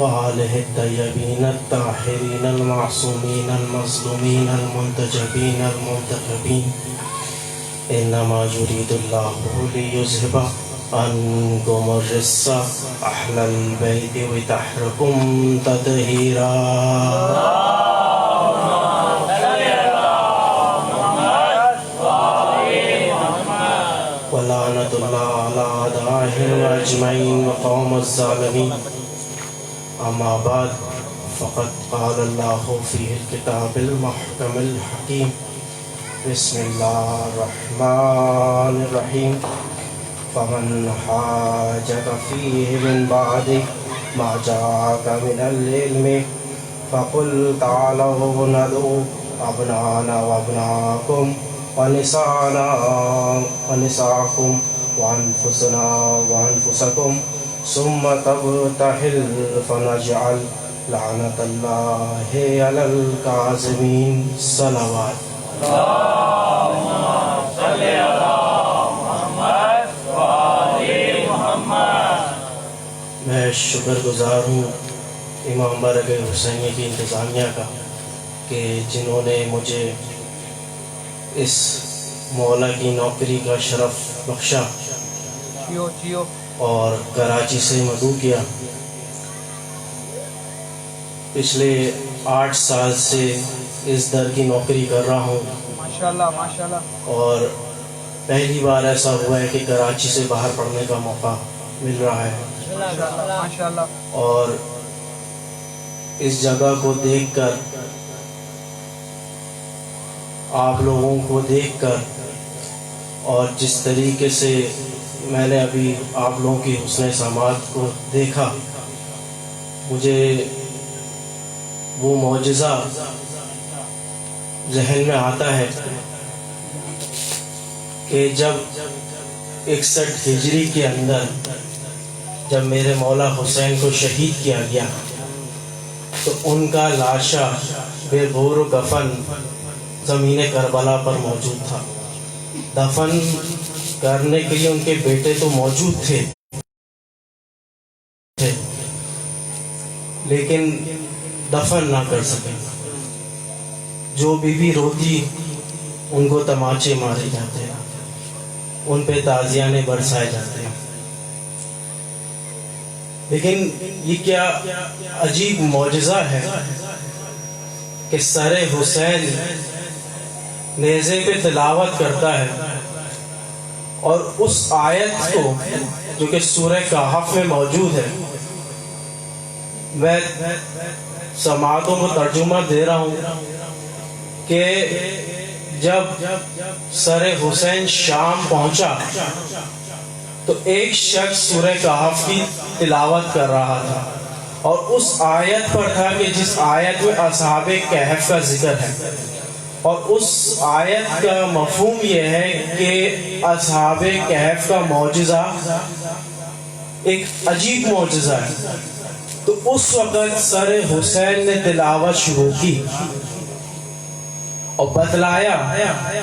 وآله الطيبين الطاهرين المعصومين المظلومين المنتجبين المنتخبين إنما يريد الله ليذهب عنكم الرجس أهل البيت ويطهركم تطهيرا ولعنة الله على أعدائهم أجمعين وقوم الظالمين أما بعد فقد قال الله في الكتاب المحكم الحكيم بسم الله الرحمن الرحيم فمن حاجك فيه من بعد ما جاءك من العلم فقل تعالوا ندعو أبناءنا وأبناءكم ونساءنا ونساءكم وأنفسنا وأنفسكم ثم تبتهل فنجعل لعنة الله على الكاذبين صلوات اللهم صل على محمد و آل محمد میں شکر گزار ہوں امام بارگاہ حسینیہ کی انتظامیہ کا کہ جنہوں نے مجھے اس مولا کی نوکری کا شرف بخشا جیو جیو اور کراچی سے مدعو کیا. پچھلے 8 سال سے اس در کی نوکری کر رہا ہوں ماشاءاللہ ماشاءاللہ اور پہلی بار ایسا ہوا ہے کہ کراچی سے باہر پڑھنے کا موقع مل رہا ہے ماشاءاللہ ماشاءاللہ اور اس جگہ کو دیکھ کر آپ لوگوں کو دیکھ کر اور جس طریقے سے میں نے ابھی آپ لوگوں کی حسن سماعت کو دیکھا مجھے وہ معجزہ ذہن میں آتا ہے کہ جب 61 ہجری کے اندر جب میرے مولا حسین کو شہید کیا گیا تو ان کا لاشا بے بور و کفن زمین کربلا پر موجود تھا. دفن کرنے کے لیے ان کے بیٹے تو موجود تھے لیکن دفن نہ کر سکے. جو بیوی روتی ان کو تماچے مارے جاتے ہیں, ان پہ تازیانے برسائے جاتے ہیں. لیکن یہ کیا عجیب معجزہ ہے کہ سر حسین نیزے پہ تلاوت کرتا ہے اور اس آیت کو جو کہ سورہ کہف میں موجود ہے, میں سماعتوں کو ترجمہ دے رہا ہوں کہ جب سر حسین شام پہنچا تو ایک شخص سورہ کہف کی تلاوت کر رہا تھا اور اس آیت پر تھا کہ جس آیت میں اصحاب کہف کا ذکر ہے, اور اس آیت کا مفہوم یہ ہے کہ اصحاب کہف کا معجزہ ایک عجیب معجزہ ہے. تو اس وقت سر حسین نے تلاوت شروع کی اور بتلایا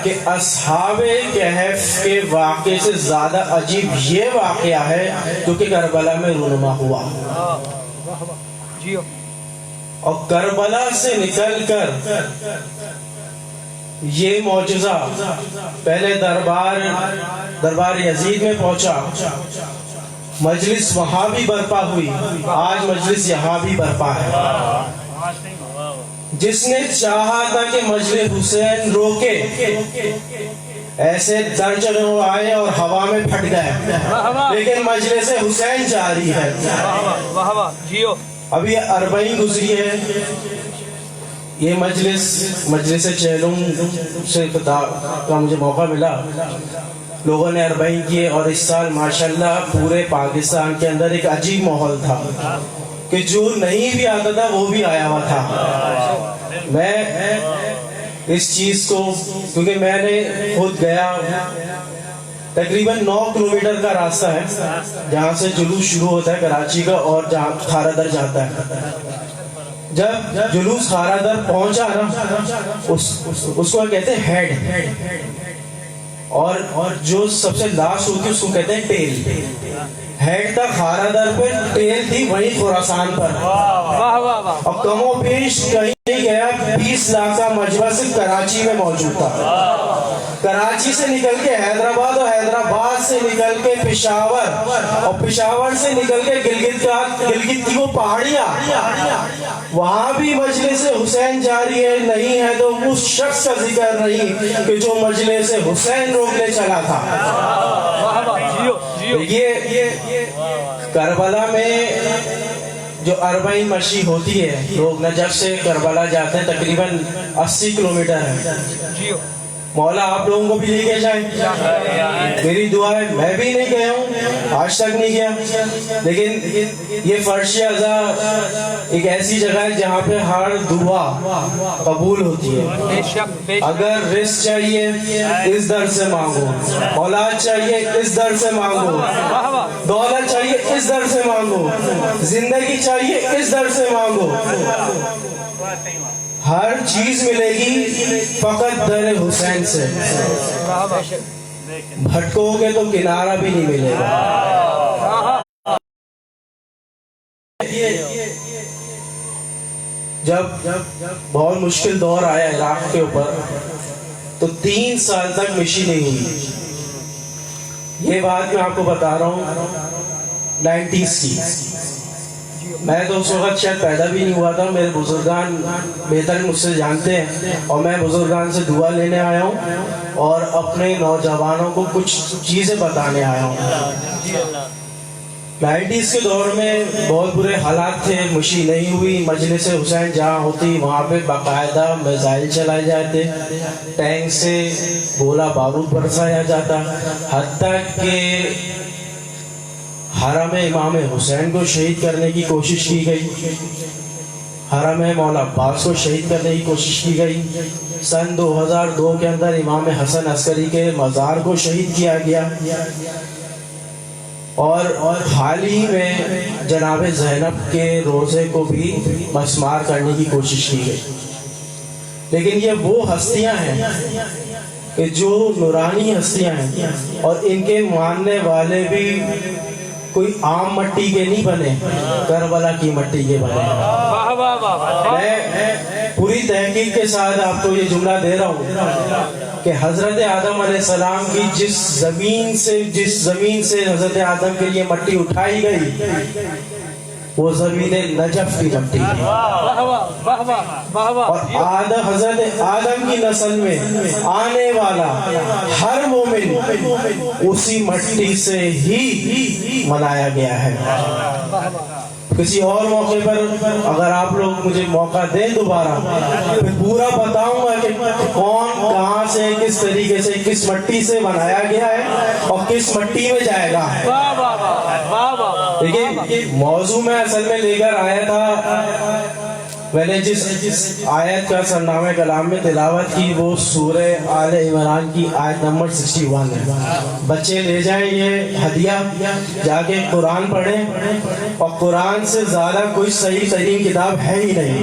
کہ اصحاب کہف کے واقعے سے زیادہ عجیب یہ واقعہ ہے جو کہ کربلا میں رونما ہوا. اور کربلا سے نکل کر یہ معجزہ پہلے دربار یزید میں پہنچا، مجلس وہاں بھی برپا ہوئی، آج مجلس یہاں بھی برپا ہے۔ جس نے چاہا تھا کہ مجلس حسین روکے، ایسے درجن آئے اور ہوا میں پھٹ گئے، لیکن مجلس حسین جاری ہے۔ واہ واہ جیو۔ ابھی 40 گزری ہے، یہ مجلس چہلم سے کا مجھے موقع ملا، لوگوں نے 40 کیے، اور اس سال ماشاءاللہ پورے پاکستان کے اندر ایک عجیب ماحول تھا کہ جو نہیں بھی آتا تھا وہ بھی آیا ہوا تھا۔ میں اس چیز کو، کیونکہ میں نے خود گیا، تقریباً 9 کلومیٹر کا راستہ ہے جہاں سے جلوس شروع ہوتا ہے کراچی کا اور جہاں کھارا در جاتا ہے۔ جب جلوس کھارا در پہنچا نا، اس کو کہتے ہیں ہیڈ، اور جو سب سے لاسٹ ہوتی ہے اس کو کہتے ہیں ٹیل۔ ہیڈ تھا کھارا در پہ، ٹیل تھی وہیں خراسان پر، اور کم و بیش کہیں گیا 20 لاکھ کا مجمع صرف کراچی میں موجود تھا۔ کراچی سے نکل کے حیدرآباد، اور حیدرآباد سے نکل کے پشاور، اور پشاور سے نکل کے گلگت کی وہ پہاڑیاں، وہاں بھی مجلس حسین جاری ہے۔ نہیں ہے تو اس شخص کا ذکر نہیں کہ جو مجلس حسین روکنے چلا تھا۔ یہ کربلا میں جو 40 مشی ہوتی ہے، لوگ نجف سے کربلا جاتے ہیں، تقریباً 80 کلومیٹر ہے۔ مولا آپ لوگوں کو بھی لے کے جائیں، میری دعا ہے، میں بھی نہیں گیا ہوں، آج تک نہیں گیا، لیکن یہ فرش ازا ایک ایسی جگہ ہے جہاں پہ ہر دعا قبول ہوتی ہے۔ اگر رزق چاہیے اس در سے مانگو، اولاد چاہیے اس در سے مانگو، دولت چاہیے اس در سے مانگو، زندگی چاہیے اس در سے مانگو، ہر چیز ملے گی فقط در حسین سے۔ بھٹکو گے تو کنارہ بھی نہیں ملے گا۔ جب بہت مشکل دور آیا عراق کے اوپر تو 3 سال تک مشی نہیں ہوئی۔ یہ بات میں آپ کو بتا رہا ہوں 90s کی، میں تو اس وقت شاید پیدا بھی نہیں ہوا تھا۔ میرے بزرگان بہتر مجھ سے جانتے ہیں، اور میں بزرگان سے دعا لینے آیا ہوں اور اپنے نوجوانوں کو کچھ چیزیں بتانے آیا ہوں۔ 90s کے دور میں بہت برے حالات تھے، مشی نہیں ہوئی۔ مجلس حسین جہاں ہوتی وہاں پہ باقاعدہ میزائل چلائے جاتے، ٹینک سے گولہ بارود برسایا جاتا، حتیٰ کہ حرم امام حسین کو شہید کرنے کی کوشش کی گئی، حرم مولا عباس کو شہید کرنے کی کوشش کی گئی۔ سن 2002 کے اندر امام حسن عسکری کے مزار کو شہید کیا گیا، اور حال ہی میں جناب زینب کے روزے کو بھی مسمار کرنے کی کوشش کی گئی۔ لیکن یہ وہ ہستیاں ہیں کہ جو نورانی ہستیاں ہیں، اور ان کے ماننے والے بھی کوئی عام مٹی کے نہیں بنے، کربلا کی مٹی کے بنے۔ میں پوری تحقیق کے ساتھ آپ کو یہ جملہ دے رہا ہوں کہ حضرت آدم علیہ السلام کی جس زمین سے حضرت آدم کے لیے مٹی اٹھائی گئی، وہ زمین نجف کی مٹی ہے، اور حضرت آدم کی نسل میں آنے والا ہر مومن اسی مٹی سے ہی بنایا گیا ہے۔ کسی اور موقع پر اگر آپ لوگ مجھے موقع دیں دوبارہ، پھر پورا بتاؤں گا کہ کون کہاں سے کس طریقے سے کس مٹی سے بنایا گیا ہے اور کس مٹی میں جائے گا۔ دیکھیے موضوع میں اصل میں لے کر آیا تھا، میں نے جس آیت کا سرنامہ کلام میں تلاوت کی وہ سورہ آل عمران کی آیت نمبر 61 ہے۔ بچے لے جائیں یہ ہدیہ، جا کے قرآن پڑھیں، اور قرآن سے زیادہ کوئی صحیح ترین کتاب ہے ہی نہیں۔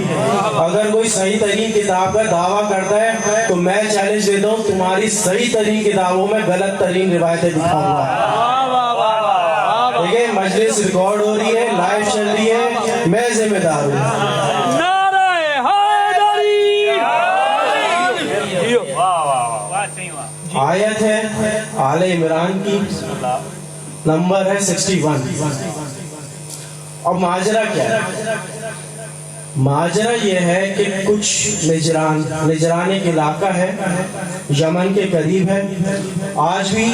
اگر کوئی صحیح ترین کتاب کا دعویٰ کرتا ہے تو میں چیلنج دیتا ہوں تمہاری صحیح ترین کتابوں میں غلط ترین روایتیں دکھاؤں گا۔ دیکھیں مجلس ریکارڈ ہو رہی ہے، لائیو چل رہی ہے، میں ذمہ دار ہوں۔ آیت ہے آل عمران کی، نمبر ہے 61۔ اور ماجرا کیا ہے؟ ماجرا یہ ہے کہ کچھ نجران ایک علاقہ ہے، یمن کے قریب ہے، آج بھی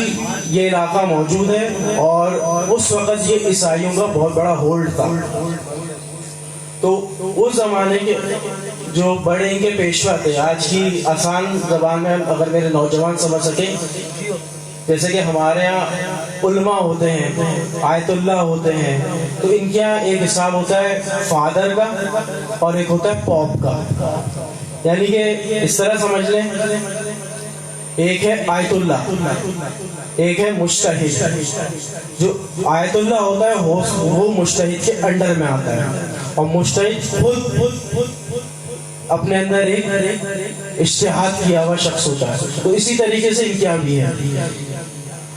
یہ علاقہ موجود ہے، اور اس وقت یہ عیسائیوں کا بہت بڑا ہولڈ تھا۔ تو اس زمانے کے جو بڑے ان کے پیشوا تھے، آج کی آسان زبان میں اگر میرے نوجوان سمجھ سکیں، جیسے کہ ہمارے یہاں علماء ہوتے ہیں، آیت اللہ ہوتے ہیں، تو ان کے یہاں ایک حساب ہوتا ہے فادر کا اور ایک ہوتا ہے پوپ کا، یعنی کہ اس طرح سمجھ لیں، ایک ہے آیت اللہ، ایک ہے مجتہد۔ جو آیت اللہ ہوتا ہے وہ مجتہد کے انڈر میں آتا ہے، اور مجتہد خود اپنے اندر ایک اجتہاد کیا ہوا شخص ہوتا ہے۔ تو اسی طریقے سے ان کے یہاں بھی ہے،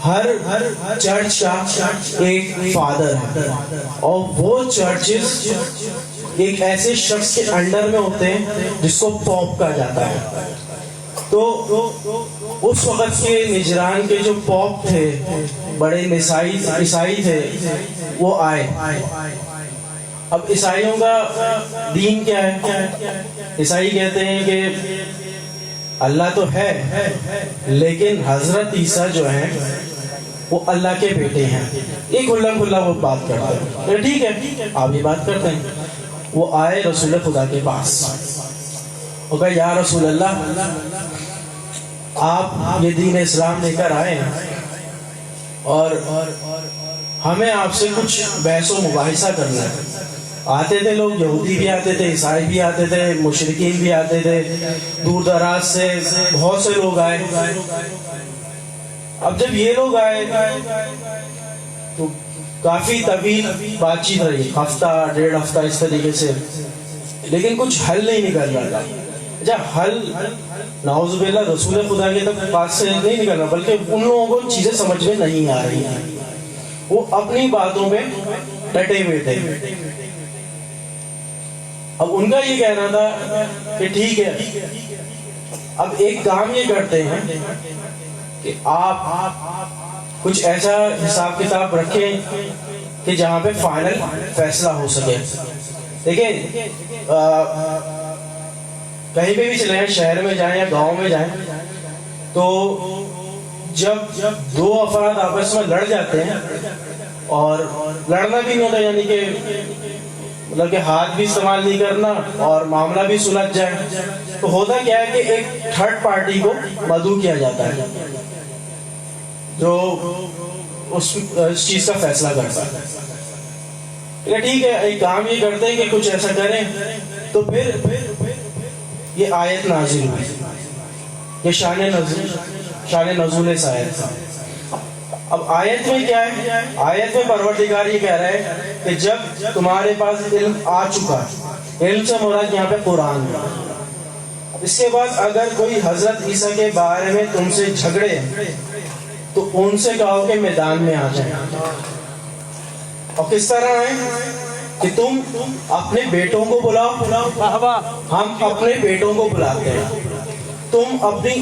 ہر چرچ کا ایک فادر ہے، اور وہ چرچز ایک ایسے شخص کے انڈر میں ہوتے ہیں جس کو پوپ کہا جاتا ہے۔ تو اس وقت کے نجران کے جو پوپ تھے، بڑے عیسائی تھے، وہ آئے۔ اب عیسائیوں کا دین کیا ہے؟ عیسائی کہتے ہیں کہ اللہ تو ہے، لیکن حضرت عیسیٰ جو ہیں وہ اللہ کے بیٹے ہیں۔ ایک کھلا وہ بات کرتے ہیں، ٹھیک ہے آپ یہ بات کرتے ہیں۔ وہ آئے رسول خدا کے پاس، وہ کہا یا رسول اللہ، آپ یہ دین اسلام لے کر آئے اور ہمیں آپ سے کچھ بحث و مباحثہ کرنا ہے۔ آتے تھے لوگ، یہودی بھی آتے تھے، عیسائی بھی آتے تھے، مشرکین بھی آتے تھے، دور دراز سے بہت سے لوگ آئے۔ اب جب یہ لوگ آئے تو کافی طویل بات چیت رہی، ہفتہ 1.5 ہفتہ اس طریقے سے، لیکن کچھ حل نہیں نکل رہا تھا۔ اچھا، حل نعوذ باللہ رسول خدا کے تک پاس سے نہیں نکل رہا، بلکہ ان لوگوں کو چیزیں سمجھ میں نہیں آ رہی ہیں، وہ اپنی باتوں میں ڈٹے ہوئے تھے۔ اب ان کا یہ کہنا تھا کہ ٹھیک ہے، اب ایک کام یہ کرتے ہیں کہ آپ کچھ ایسا حساب کتاب رکھیں کہ جہاں پہ فائنل فیصلہ ہو سکے۔ دیکھیں، کہیں پہ بھی چلے جائیں، شہر میں جائیں یا گاؤں میں جائیں، تو جب 2 افراد آپس میں لڑ جاتے ہیں، اور لڑنا بھی نہیں ہوتا، یعنی کہ مطلب کہ ہاتھ بھی استعمال نہیں کرنا اور معاملہ بھی سلجھ جائے، تو ہوتا کیا ہے کہ ایک تھرڈ پارٹی کو مدعو کیا جاتا ہے جو اس چیز کا فیصلہ کرتا ہے۔ ٹھیک ہے، ایک کام یہ کرتے ہیں کہ کچھ ایسا کریں، تو پھر یہ آیت نازل ہوئی، یہ شان نزول اس آیت تھا۔ اب آیت میں کیا ہے؟ آیت میں پروردگار یہ کہہ رہے ہیں کہ جب تمہارے پاس علم آ چکا، علم سے مراد یہاں پہ قرآن ہے، اس کے بعد اگر کوئی حضرت عیسیٰ کے بارے میں تم سے جھگڑے تو ان سے کہو کہ میدان میں آ جائیں۔ اور کس طرح ہے کہ تم اپنے بیٹوں کو بلاؤ، ہم اپنے بیٹوں کو بلاتے ہیں، تم اپنی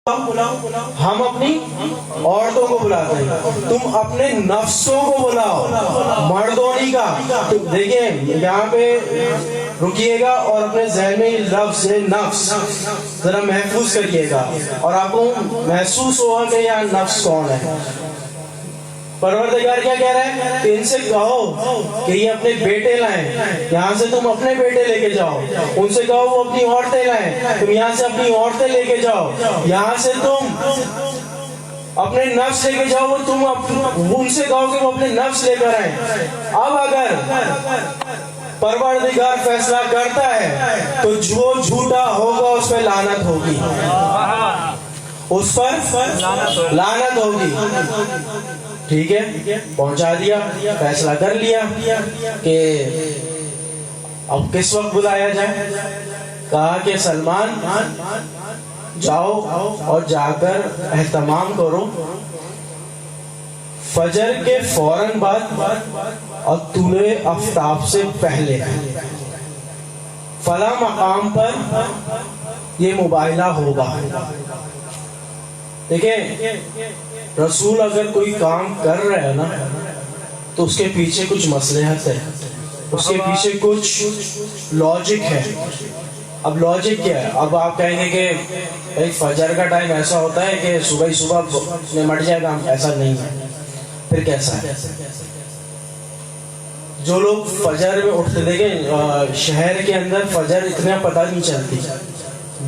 ہم اپنی عورتوں کو بلاتے ہیں، تم اپنے نفسوں کو بلاؤ، مردونی کا۔ دیکھیں یہاں پہ رکیے گا اور اپنے ذہن میں لفظ نفس ذرا محفوظ کریے گا، اور آپ کو محسوس ہوگا کہ یہاں نفس کون ہے۔ پروردگار کیا کہہ رہا ہے کہ ان سے کہو کہ یہ اپنے بیٹے لائیں، یہاں سے تم اپنے بیٹے لے کے جاؤ، ان سے کہو وہ اپنی عورتیں لائیں، تم یہاں سے اپنی عورتیں لے کے جاؤ، یہاں سے تم اپنے نفس لے کے جاؤ، وہ تم ان سے کہو کہ وہ اپنے نفس لے کر آئیں۔ اب اگر پروردگار فیصلہ کرتا ہے تو جو جھوٹا ہوگا اس پہ لعنت ہوگی، اس پر لعنت ہوگی۔ ٹھیک ہے، پہنچا دیا، فیصلہ کر لیا کہ اب کس وقت بلایا جائے۔ کہا کہ سلمان جاؤ اور جا کر اہتمام کرو، فجر کے فوراً بعد اور طلوع آفتاب سے پہلے فلاں مقام پر یہ مباحثہ ہوگا۔ دیکھیں رسول اگر کوئی کام کر رہا ہے نا تو اس کے پیچھے کچھ مصلحت ہے, اس کے پیچھے کچھ لاجک ہے. اب لاجک کیا ہے؟ اب آپ کہیں گے کہ فجر کا ٹائم ایسا ہوتا ہے کہ صبح ہی صبح نمٹ جائے گا, ایسا نہیں ہے. پھر کیسا ہے؟ جو لوگ فجر میں اٹھتے, دیکھیں شہر کے اندر فجر اتنا پتہ نہیں چلتی,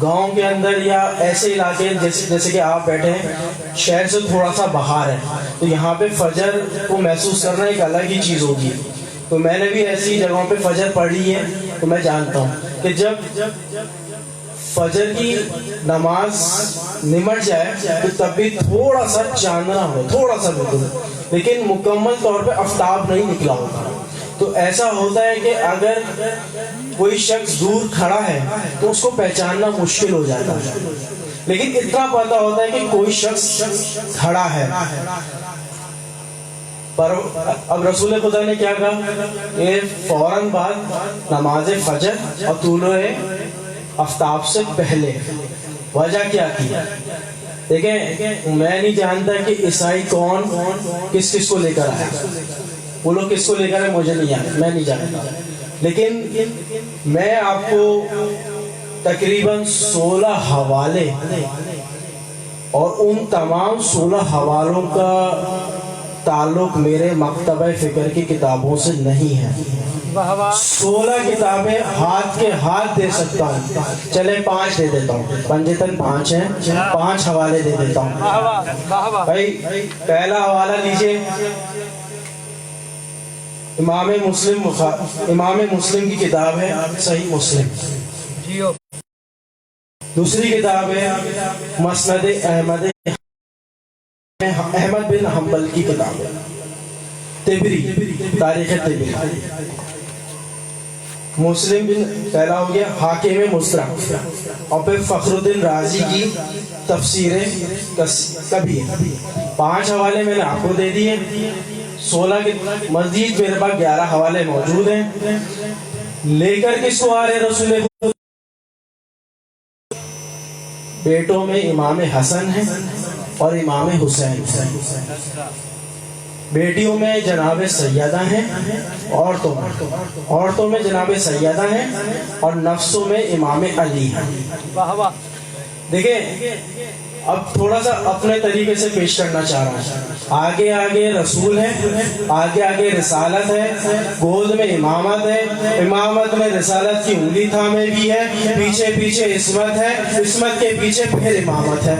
گاؤں کے اندر یا ایسے علاقے جیسے کہ آپ بیٹھے ہیں شہر سے تھوڑا سا باہر ہے, تو یہاں پہ فجر کو محسوس کرنا ایک الگ ہی چیز ہوگی. تو میں نے بھی ایسی جگہوں پہ فجر پڑھی ہے, تو میں جانتا ہوں کہ جب فجر کی نماز نمٹ جائے تو تب بھی تھوڑا سا چاندنا ہو, تھوڑا سا بالکل, لیکن مکمل طور پہ آفتاب نہیں نکلا ہوتا. تو ایسا ہوتا ہے کہ اگر کوئی شخص دور کھڑا ہے تو اس کو پہچاننا مشکل ہو جاتا ہے, لیکن اتنا پتہ ہوتا ہے کہ کوئی شخص کھڑا ہے. پر اب رسول خدا نے کیا کہا کہ فوراً بعد نماز فجر اور طلوع آفتاب سے پہلے. وجہ کیا تھی؟ دیکھیں میں نہیں جانتا کہ عیسائی کون کس کس کو لے کر آیا, وہ لوگ کس کو لے کر آئے مجھے نہیں آتا, میں نہیں جانتا, لیکن میں آپ کو تقریباً 16 حوالے اور ان تمام 16 حوالوں کا تعلق میرے مکتبہ فکر کی کتابوں سے نہیں ہے. 16 کتابیں ہاتھ کے ہاتھ دے سکتا ہوں, چلے 5 دے دیتا ہوں, پنجتن 5 ہیں, 5 حوالے دے دیتا ہوں. بھائی پہلا حوالہ لیجئے, امام مسلم کی کتاب ہے صحیح مسلم. دوسری کتاب ہے مسند احمد بن حنبل کی کتاب ہے, تبری تاریخ تبری. مسلم بن پہلا ہو گیا حاکم مستدرک, اور پھر فخر الدین رازی کی تفسیر کبیر. 5 حوالے میں نے آپ کو دے دیے, 16 کے مزید میرے پاس 11 حوالے موجود ہیں. لے کر کس کو آ رہے رسول؟ بیٹوں میں امام حسن ہے اور امام حسین, بیٹیوں میں جناب سیدہ ہیں, عورتوں میں جناب سیدہ ہیں, اور نفسوں میں امام علی ہیں. دیکھیں اب تھوڑا سا اپنے طریقے سے پیش کرنا چاہ رہا ہوں. آگے آگے رسول ہے, آگے آگے رسالت ہے, گود میں امامت ہے, امامت میں رسالت کی انگلی تھامے بھی ہے, پیچھے پیچھے عصمت ہے, عصمت کے پیچھے پھر امامت ہے.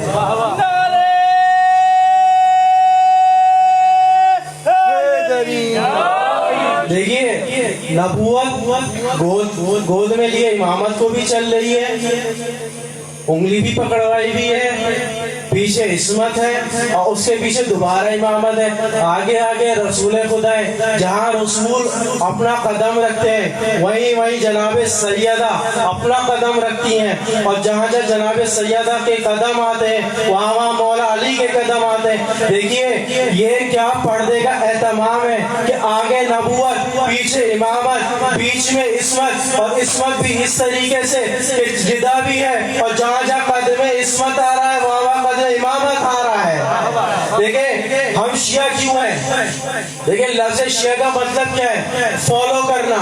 دیکھیے نبوت گود میں لیے امامت کو بھی چل رہی ہے, انگلی بھی پکڑوائی بھی ہے, پیچھے عصمت ہے, اور اس کے پیچھے دوبارہ امامت ہے. آگے آگے رسول خدا ہے, جہاں رسول اپنا قدم رکھتے ہیں وہیں جناب سیدہ اپنا قدم رکھتی ہیں, اور جہاں جناب سیدہ کے قدم آتے ہیں وہاں مولا علی کے قدم آتے ہیں. دیکھیے یہ کیا پردے کا اہتمام ہے کہ آگے نبوت, پیچھے امامت, بیچ میں عصمت, اور عصمت بھی اس طریقے سے کہ جدا بھی ہے, اور جہاں قدم عصمت آ رہا ہے وہاں قدم امامت آ رہا ہے. دیکھیں ہم شیعہ کیوں ہیں؟ دیکھیں لفظ شیعہ کا مطلب کیا ہے؟ فالو کرنا,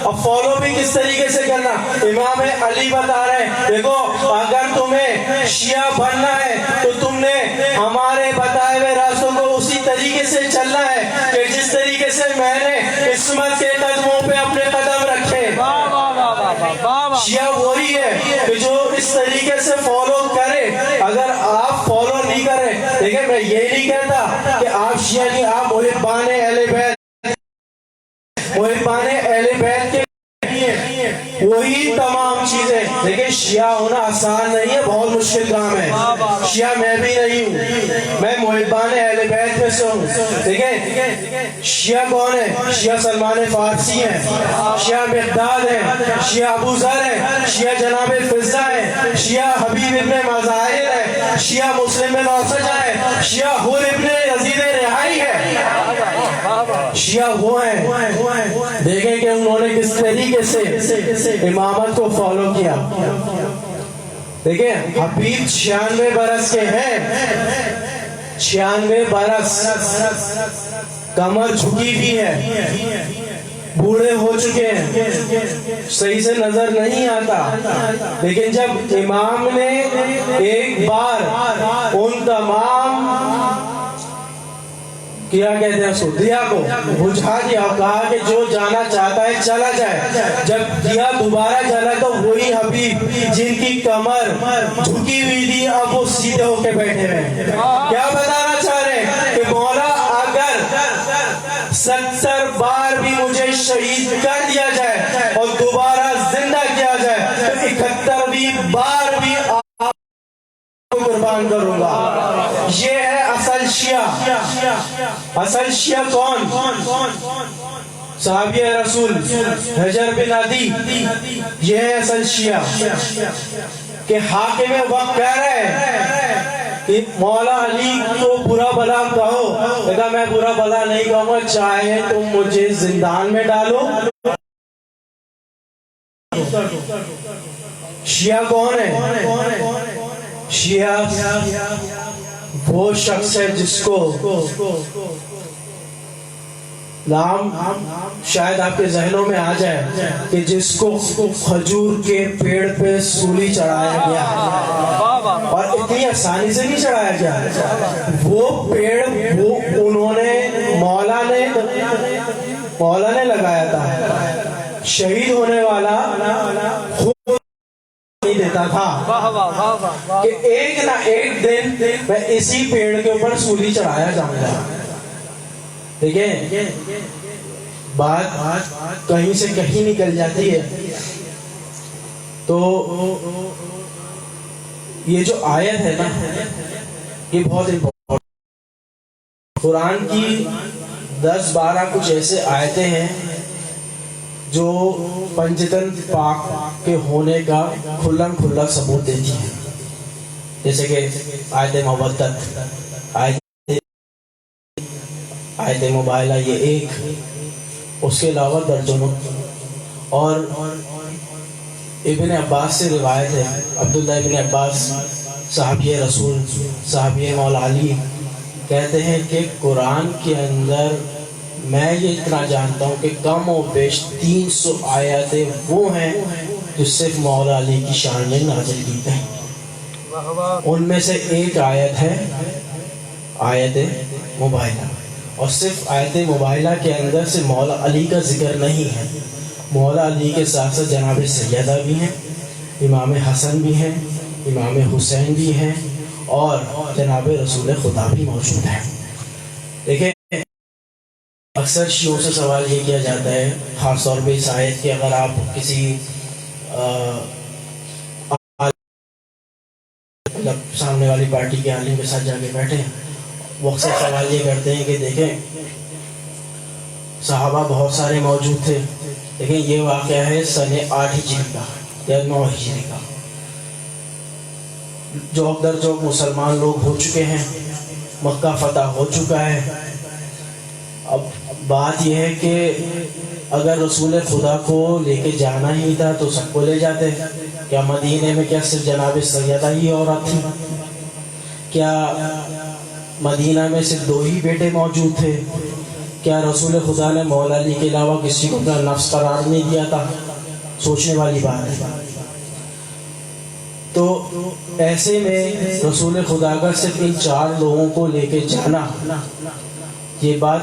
اور فالو بھی کس طریقے سے کرنا؟ امام علی بتا رہے ہیں دیکھو اگر تمہیں شیعہ بننا ہے تو تم نے ہمارے بتائے ہوئے راستوں کو اسی طریقے سے چلنا ہے کہ جس طریقے سے میں نے عصمت کے قدموں پہ اپنے قدم رکھے. شیعہ وہی ہے کہ جو اس طریقے سے فالو کرے. اگر آپ فالو نہیں کریں, دیکھیں میں یہ نہیں کہتا کہ آپ شیعہ نہیں, آپ محبان اہل بیت, محبان اہل بیت کے وہی تمام چیزیں. لیکن شیعہ ہونا آسان نہیں ہے, بہت مشکل کام ہے. شیعہ میں بھی نہیں ہوں, میں محبان اہل بیت میں سے ہوں. دیکھیں شیعہ کون ہے؟ شیعہ سلمان فارسی ہیں, شیعہ مقداد ہیں, شیعہ ابو ذر ہیں, شیعہ جناب فضہ ہیں, شیعہ حبیب ابن مظاہر ہیں, شیعہ مسلم بن اوسجہ ہیں, شیعہ حور ابن یزید رہائی ہے. شیعہ وہ ہیں, دیکھیں کہ انہوں نے کس طریقے سے امامت کو فالو کیا. دیکھیں حبیب 96 برس کے ہیں، 96 برس، کمر جھکی بھی ہے، بوڑھے ہو چکے ہیں، صحیح سے نظر نہیں آتا، لیکن جب امام نے ایک بار ان تمام کیا کہتے ہیں اس کو دیا کو بجھا دیا اور کہا کہ جو جانا چاہتا ہے چلا جائے، جب دیا دوبارہ جلا تو وہی حبیب جن کی کمر جھکی ہوئی تھی اب وہ سیدھے ہو کے بیٹھے ہوئے. کیا بتانا چاہ رہے ہیں کہ مولا اگر 70 بار بھی مجھے شہید کر دیا جائے اور دوبارہ زندہ کیا جائے تو 71ویں بار بھی آپ کو قربان کروں گا. یہ ہے اصل شیعہ. اصل شیعہ کون؟ صحابی رسول حجر بن عدی. یہ ہے اصل شیعہ کہ حاکم وقت کہہ رہے ہیں کہ مولا علی کو برا بلا کہو، کہا میں برا بلا نہیں کہوں گا، چاہے تم مجھے زندان میں ڈالو. شیعہ کون ہے؟ شیعہ وہ شخص ہے جس کو نام شاید آپ کے ذہنوں میں آ جائے کہ جس کو کھجور کے پیڑ پہ سولی چڑھایا گیا اور اتنی آسانی سے نہیں چڑھایا گیا. وہ پیڑ وہ انہوں نے مولا نے لگایا تھا. شہید ہونے والا خود نہیں دیتا تھا کہ ایک نہ ایک دن میں اسی پیڑ کے اوپر سولی چڑھایا جاؤں گا. دیکھیں بات کہیں سے کہیں نکل جاتی ہے. تو یہ جو آیت ہے نا یہ بہت امپورٹنٹ. قرآن کی 10-12 کچھ ایسے آیتیں ہیں جو پنجتن پاک کے ہونے کا کھلم کھلا ثبوت دیتی ہیں، جیسے کہ آیت مودت، آیت مباہلہ، یہ ایک، اس کے علاوہ درجنوں. اور ابن عباس سے روایت ہے، عبداللہ ابن عباس صحابی رسول، صحابی مولا علی، کہتے ہیں کہ قرآن کے اندر میں یہ اتنا جانتا ہوں کہ کم و بیش 300 آیاتیں وہ ہیں جو صرف مولا علی کی شان میں نازل کی گئی. ان میں سے ایک آیت ہے آیت مباہلہ، اور صرف آیت مباہلہ کے اندر سے مولا علی کا ذکر نہیں ہے. مولا علی کے ساتھ ساتھ جناب سیدہ بھی ہیں، امام حسن بھی ہیں، امام حسین بھی ہیں، اور جناب رسول خدا بھی موجود ہیں. دیکھیں اکثر شیعوں سے سوال یہ کیا جاتا ہے، خاص طور پہ اس آیت کہ اگر آپ کسی سامنے والی پارٹی کے عالم کے ساتھ جا کے بیٹھے ہیں، وہ اکثر سوال یہ کرتے ہیں کہ دیکھیں صحابہ بہت سارے موجود تھے، لیکن یہ واقعہ ہے سن 8 ہجری کا یا 9 ہجری کا. جوک در جوک مسلمان لوگ ہو چکے ہیں، مکہ فتح ہو چکا ہے. اب بات یہ ہے کہ اگر رسول خدا کو لے کے جانا ہی تھا تو سب کو لے جاتے. کیا مدینے میں کیا صرف جناب سیدہ ہی عورت تھی؟ کیا مدینہ میں صرف 2 ہی بیٹے موجود تھے؟ کیا رسول خدا نے مولا علی کے علاوہ کسی کو اپنا نفس قرار نہیں دیا تھا؟ سوچنے والی بات ہے. تو ایسے میں رسول خدا کا صرف ان 4 لوگوں کو لے کے جانا، یہ بات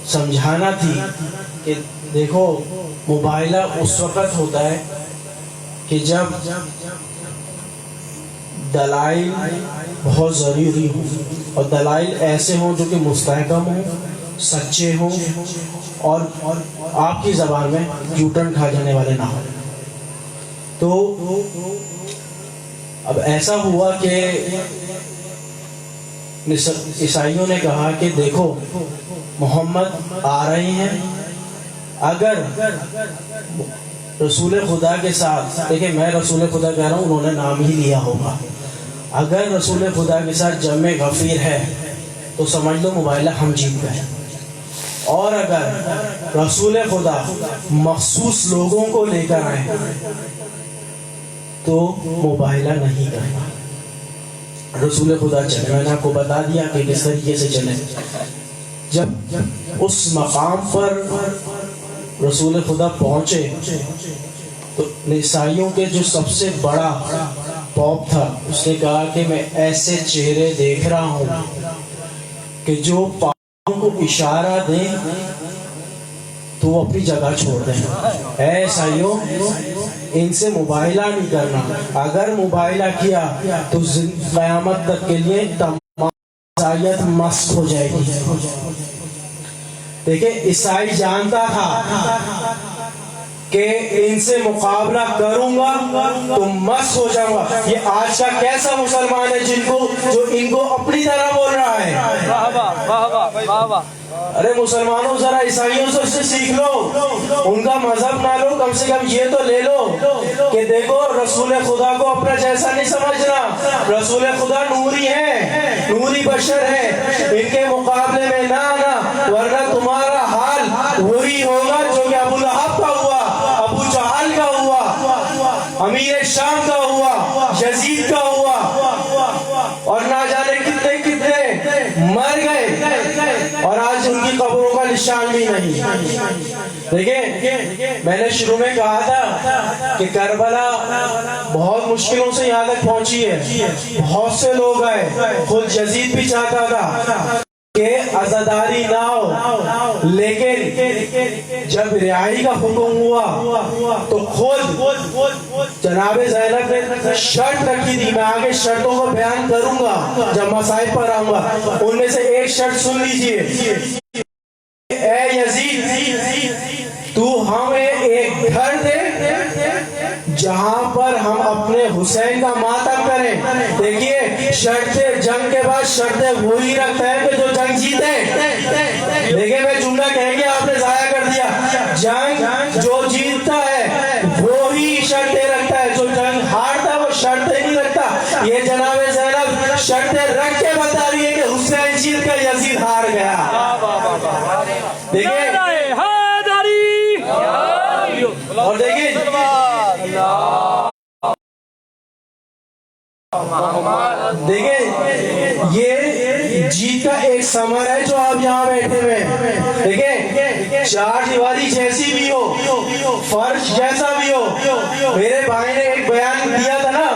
سمجھانا تھی کہ دیکھو مباہلہ اس وقت ہوتا ہے کہ جب دلائل بہت ضروری ہوں، اور دلائل ایسے ہوں جو کہ مستحکم ہوں، سچے ہوں، اور آپ کی زبان میں یوٹرن کھا جانے والے نہ ہوں. تو اب ایسا ہوا کہ عیسائیوں نے کہا کہ دیکھو محمد آ رہے ہیں، اگر رسول خدا کے ساتھ، دیکھیں میں رسول خدا کہہ رہا ہوں، انہوں نے نام ہی لیا ہوگا، اگر رسول خدا کے ساتھ جمع غفیر ہے تو سمجھ لو مباہلہ ہم جیت گئے. اور اگر رسول خدا مخصوص لوگوں کو لے کر آئے تو مباہلہ نہیں کرنا. رسول خدا چلے, میں نے آپ کو بتا دیا کہ کس طریقے سے چلے. جب اس مقام پر رسول خدا پہنچے تو نسائیوں کے جو سب سے بڑا پوپ تھا, اس نے کہا کہ میں ایسے چہرے دیکھ رہا ہوں کہ جو پاؤں کو اشارہ دیں تو وہ اپنی جگہ چھوڑ دیں. اے عیسائیوں, ان سے مباہلہ نہیں کرنا. اگر مباہلہ کیا تو قیامت تک کے لیے تمام عیسائیت مسخ ہو جائے گی. دیکھیں, عیسائی جانتا تھا کہ ان سے مقابلہ کروں گا تو مسخ ہو جاؤں گا. یہ آج کا کیسا مسلمان ہے جو ان کو اپنی طرح بول رہا ہے. واہ واہ واہ واہ واہ واہ. ارے مسلمانوں, ذرا عیسائیوں سے سیکھ لو, ان کا مذہب نہ لو, کم سے کم یہ تو لے لو کہ دیکھو رسول خدا کو اپنا جیسا نہیں سمجھنا. رسول خدا نوری ہے, نوری بشر ہے, ان کے مقابلے میں نہ آنا, ورنہ تمہارا حال وہی ہوگا جو کہ ابو لہب کا ہوا, ابو جہل کا ہوا, امیر شام کا ہوا, یزید کا ہوا, اور نہ جانے کتنے کتنے مر گئے اور آج ان کی قبروں کا نشان بھی نہیں. دیکھیں, میں نے شروع میں کہا تھا کہ کربلا بہت مشکلوں سے یہاں تک پہنچی ہے. بہت سے لوگ آئے, خود یزید بھی چاہتا تھا کہ عزاداری نہ ہو, لیکن جب رہائی کا حکم ہوا تو خود جناب زینب نے شرط رکھی تھی. میں آگے شرطوں کو بیان کروں گا جب مسائل پر آؤں گا. ان میں سے ایک شرط سن لیجئے. اے یزید, تو ہمیں ایک گھر دے جہاں پر ہم اپنے حسین کا ماتم کریں. دیکھیے, شرط جنگ کے بعد شرطیں وہی رکھتا ہے کہ جو جنگ جیتے. دیکھیں, میں جملہ کہیں گے آپ نے ضائع کر دیا. جنگ جو جیتتا ہے وہی شرطیں رکھتا ہے, جو جنگ ہارتا ہے وہ شرطیں نہیں رکھتا. یہ جناب زینب شرطیں رکھ کے بتا رہی ہے کہ حسین جیت کر یزید ہار گیا. دیکھیں, اور دیکھیں یہ جیت کا ایک ثمر ہے جو آپ یہاں بیٹھے ہوئے ہیں. دیکھیں, چار دیواری جیسی بھی ہو, فرش جیسا بھی ہو, میرے بھائی نے ایک بیان دیا تھا نا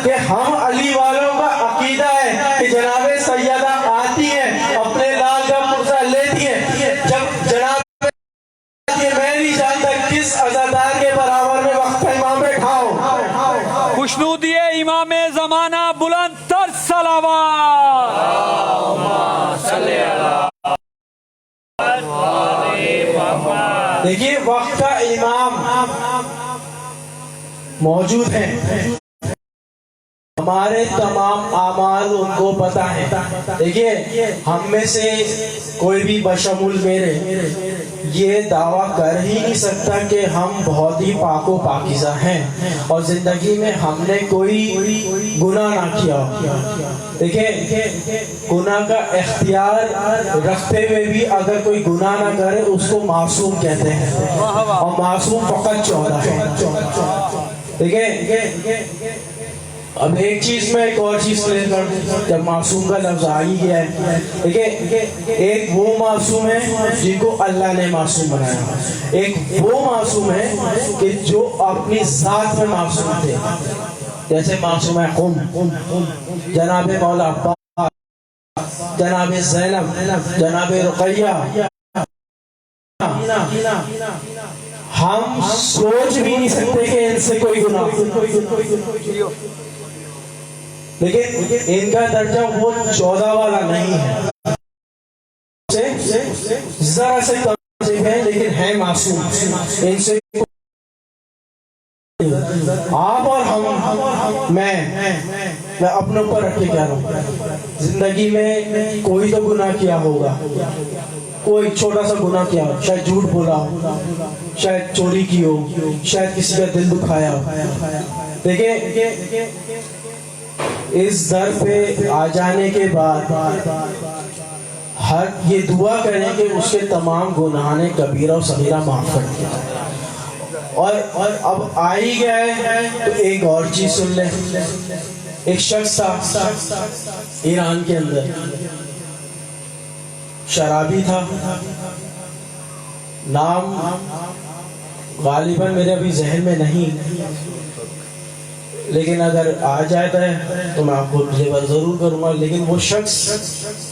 کہ ہم علی والوں کا عقیدہ ہے کہ جناب سیدہ آتی ہیں, اپنے لال کا پرزہ لیتی ہیں. جب جناب میں نہیں جانتا کس عزادار کے برابر میں وقت امام بیٹھاؤ. خوشنودی امام زمانہ, بلند تر صلوات. دیکھیے, وقت کا امام موجود ہیں, ہمارے تمام اعمال ان کو پتہ ہے. دیکھیے, ہم میں سے کوئی بھی بشمول میرے یہ دعویٰ کر ہی نہیں سکتا کہ ہم بہت ہی پاک و پاکیزہ ہیں اور زندگی میں ہم نے کوئی گناہ نہ کیا. دیکھیں, گناہ کا اختیار رکھتے ہوئے بھی اگر کوئی گناہ نہ کرے اس کو معصوم کہتے ہیں, اور معصوم فقط 14 ہے. دیکھیں, اب ایک چیز میں ایک اور چیز کلیئر کر دوں. جب معصوم کا لفظ آ ہی گیا ہے, دیکھیں, ایک وہ معصوم ہے جن کو اللہ نے معصوم بنایا, ایک وہ معصوم ہے کہ جو اپنی ذات میں معصوم تھے. جیسے معصوم ہے قم, جناب مولا عباس, جناب زینب, جناب رقیہ. ہم سوچ بھی نہیں سکتے کہ ان سے کوئی گناہ, لیکن ان کا درجہ وہ 14 والا نہیں ہے, ذرا سے کم ہے, لیکن ہے معصوم. ان سے آپ اور ہم, میں اپنے اوپر رکھ کے کہہ رہا ہوں, زندگی میں کوئی تو گناہ کیا ہوگا, کوئی چھوٹا سا گناہ کیا ہو, شاید جھوٹ بولا ہو, شاید چوری کی ہو, شاید کسی کا دل دکھایا ہو. دیکھیں, اس در پہ آ جانے کے بعد ہر یہ دعا کریں کہ اس کے تمام گناہان کبیرہ و صغیرہ معاف کر دیا. اور اب آ ہی گیا ہے تو ایک اور چیز سن لیں. ایک شخص تھا ایران کے اندر, شرابی تھا, نام غالباً میرے ابھی ذہن میں نہیں, لیکن اگر آ جاتا ہے تو میں آپ کو ضرور کروں گا. لیکن وہ شخص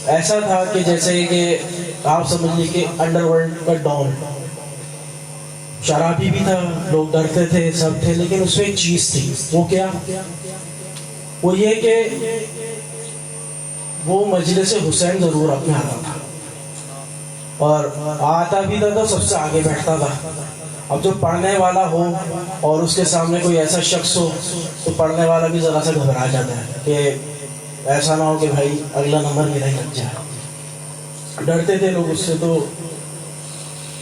ایسا تھا کہ جیسے کہ آپ سمجھ لیجیے کہ انڈر ورلڈ کا ڈان, شرابی بھی تھا, لوگ ڈرتے تھے, سب تھے, لیکن اس میں ایک چیز تھی. وہ کیا؟ وہ یہ کہ وہ مجلس حسین ضرور اپنے آتا تھا, اور آتا بھی تھا تو سب سے آگے بیٹھتا تھا. اب جو پڑھنے والا ہو اور اس کے سامنے کوئی ایسا شخص ہو تو پڑھنے والا بھی ذرا سا گھبرا جاتا ہے کہ ایسا نہ ہو کہ بھائی اگلا نمبر میرا ہی لگ جائے. ڈرتے تھے لوگ اس سے. تو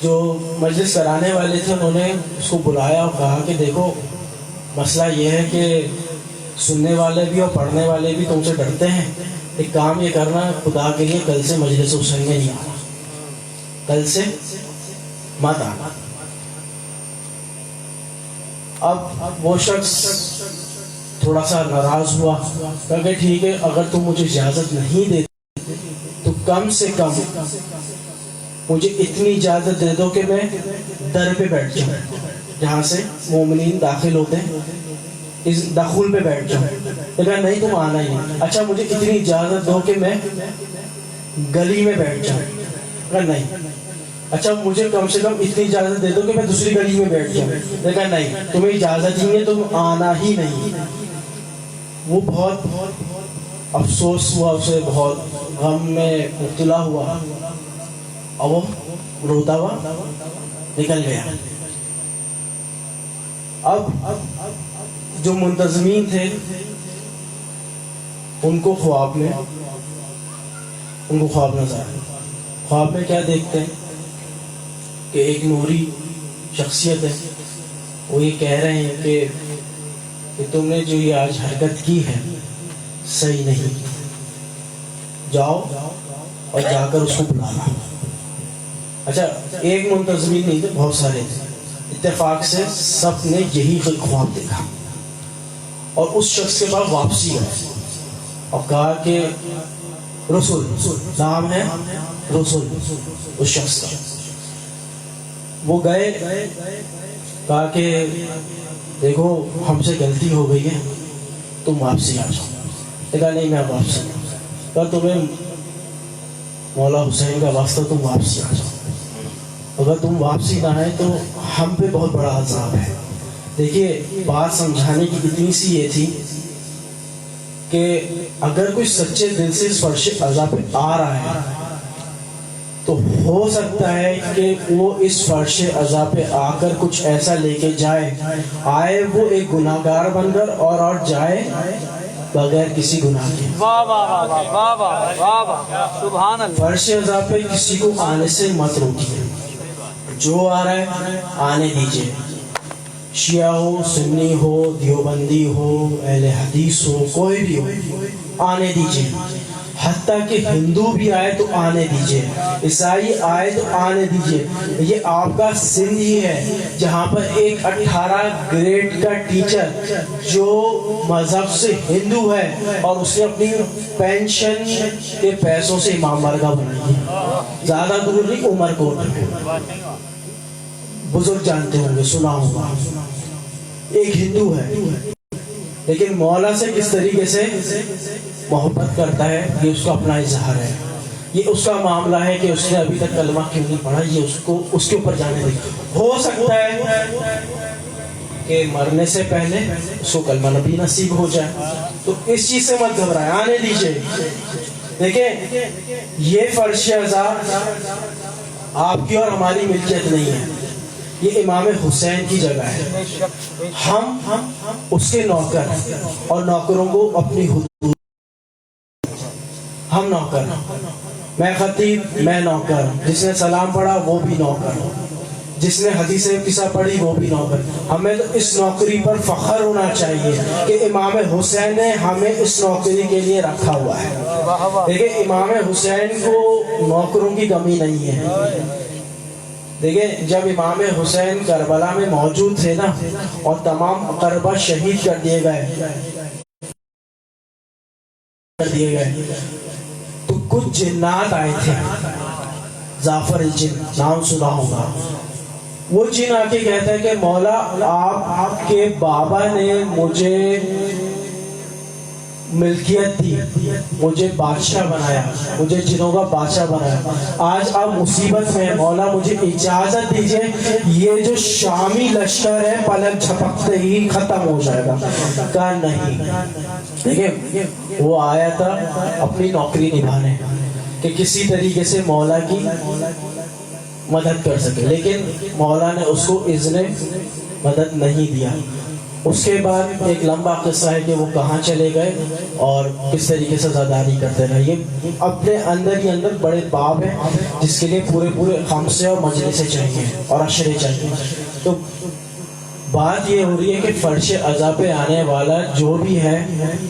جو مجلس کرانے والے تھے انہوں نے اس کو بلایا اور کہا کہ دیکھو مسئلہ یہ ہے کہ سننے والے بھی اور پڑھنے والے بھی تم سے ڈرتے ہیں. ایک کام یہ کرنا, خدا کے لیے کل سے مجلس حسین میں نہیں آنا, کل سے مت آنا. اب وہ شخص تھوڑا سا ناراض ہوا, کہا کہ ٹھیک ہے اگر تم مجھے اجازت نہیں دیتے تو کم سے کم مجھے اتنی اجازت دے دو کہ میں در پہ بیٹھ جاؤں, جہاں سے مومنین داخل ہوتے ہیں اس دخول پہ بیٹھ جاؤں. کہا نہیں تم آنا ہی نہیں. اچھا مجھے اتنی اجازت دو کہ میں گلی میں بیٹھ جاؤں. کہا نہیں. اچھا مجھے کم سے کم اتنی اجازت دے دو کہ میں دوسری گلی میں بیٹھ جاؤں. کہا نہیں, تمہیں اجازت ہی ہے, تم آنا ہی نہیں. وہ بہت افسوس ہوا, اسے بہت غم میں مبتلا ہوا, اور وہ روتا ہوا نکل گیا. اب جو منتظمین تھے ان کو خواب نظر آیا. خواب میں کیا دیکھتے ہیں کہ ایک نوری شخصیت ہے, وہ یہ کہہ رہے ہیں کہ تم نے جو یہ آج حرکت کی ہے صحیح نہیں, جاؤ اور جا کر اس کو بلانا. اچھا ایک منتظمین نہیں تھے, بہت سارے تھے. اتفاق سے سب نے یہی خواب دیکھا اور اس شخص کے بعد واپسی آئی اور کہا کہ رسول, نام ہے رسول اس شخص کا. وہ گئے, کہا کہ دیکھو ہم سے غلطی ہو گئی ہے, تم واپسی آ جاؤ. کہا نہیں میں واپسی. کہا تمہیں مولا حسین کا واسطہ, تم واپسی آ جاؤ. اگر تم واپسی نہ آئے تو ہم پہ بہت بڑا عذاب ہے. دیکھیے بات سمجھانے کی اتنی سی یہ تھی کہ اگر کوئی سچے دل سے اس فرش عذاب پہ آ رہا ہے تو ہو سکتا ہے کہ وہ اس فرش عذاب پہ آ کر کچھ ایسا لے کے جائے, آئے وہ ایک گناہ گار بن کر اور جائے بغیر کسی گناہ کے. واہ واہ واہ واہ واہ واہ سبحان اللہ. فرش عذاب پہ کسی کو آنے سے مت روکیے, جو آ رہا ہے آنے دیجیے. شیعہ ہو, سنی ہو, دیوبندی ہو, اہل حدیث ہو, کوئی بھی ہو, آنے دیجیے. حتیٰ کہ ہندو بھی آئے تو آنے دیجیے, عیسائی آئے تو آنے دیجیے. یہ آپ کا سندھ ہی ہے جہاں پر ایک 18 گریڈ کا ٹیچر جو مذہب سے ہندو ہے اور اس نے اپنی پینشن کے پیسوں سے امام بارگاہ بنائی ہے, زیادہ دور نہیں, عمر کوٹ, بزرگ جانتے ہوں گے, سنا ہوگا. ایک ہندو ہے لیکن مولا سے کس طریقے سے محبت کرتا ہے یہ اس کا اپنا اظہار ہے. یہ اس کا معاملہ ہے کہ اس نے ابھی تک کلمہ کیوں نہیں پڑھا, یہ اس کے اوپر جانے دے. ہو سکتا ہے کہ مرنے سے پہلے اس کو کلمہ نبی نصیب ہو جائے, تو اس چیز سے مت گھبرائے, آنے دیجیے. دیکھیں یہ فرش عذاب آپ کی اور ہماری ملکیت نہیں ہے, یہ امام حسین کی جگہ ہے. ہم اس کے نوکر ہیں اور نوکروں کو اپنی حدود, ہم نوکر ہیں. میں خطیب, میں نوکر. جس نے سلام پڑھا وہ بھی نوکر, جس نے حدیث قصہ پڑھی وہ بھی نوکر. ہمیں تو اس نوکری پر فخر ہونا چاہیے کہ امام حسین نے ہمیں اس نوکری کے لیے رکھا ہوا ہے. دیکھیں امام حسین کو نوکروں کی کمی نہیں ہے, دیکھیں جب امام حسین کربلا میں موجود تھے نا اور تمام اقربا شہید کر دیے گئے تو کچھ جنات آئے تھے، جعفر الجن نام سنا ہوگا. وہ جن آ کے کہتا ہے کہ مولا آپ کے بابا نے مجھے ملکیت دی، مجھے بادشاہ بنایا، مجھے جنوں کا بادشاہ بنایا، آج آپ مصیبت میں ہیں، مولا مجھے اجازت دیجئے یہ جو شامی لشکر ہے پلک جھپکتے ہی ختم ہو جائے گا. کہا نہیں. دیکھیں وہ آیا تھا اپنی نوکری نبھانے کہ کسی طریقے سے مولا کی مدد کر سکے، لیکن مولا نے اس کو اذن مدد نہیں دیا. اس کے بعد ایک لمبا قصہ ہے کہ وہ کہاں چلے گئے اور کس طریقے سے زاداری کرتے رہے. یہ اپنے اندر ہی اندر بڑے باب ہیں جس کے لیے پورے خمسے اور مجلسیں چاہیے اور عشرے چاہیے. تو بات یہ ہو رہی ہے کہ فرش عزا پہ آنے والا جو بھی ہے،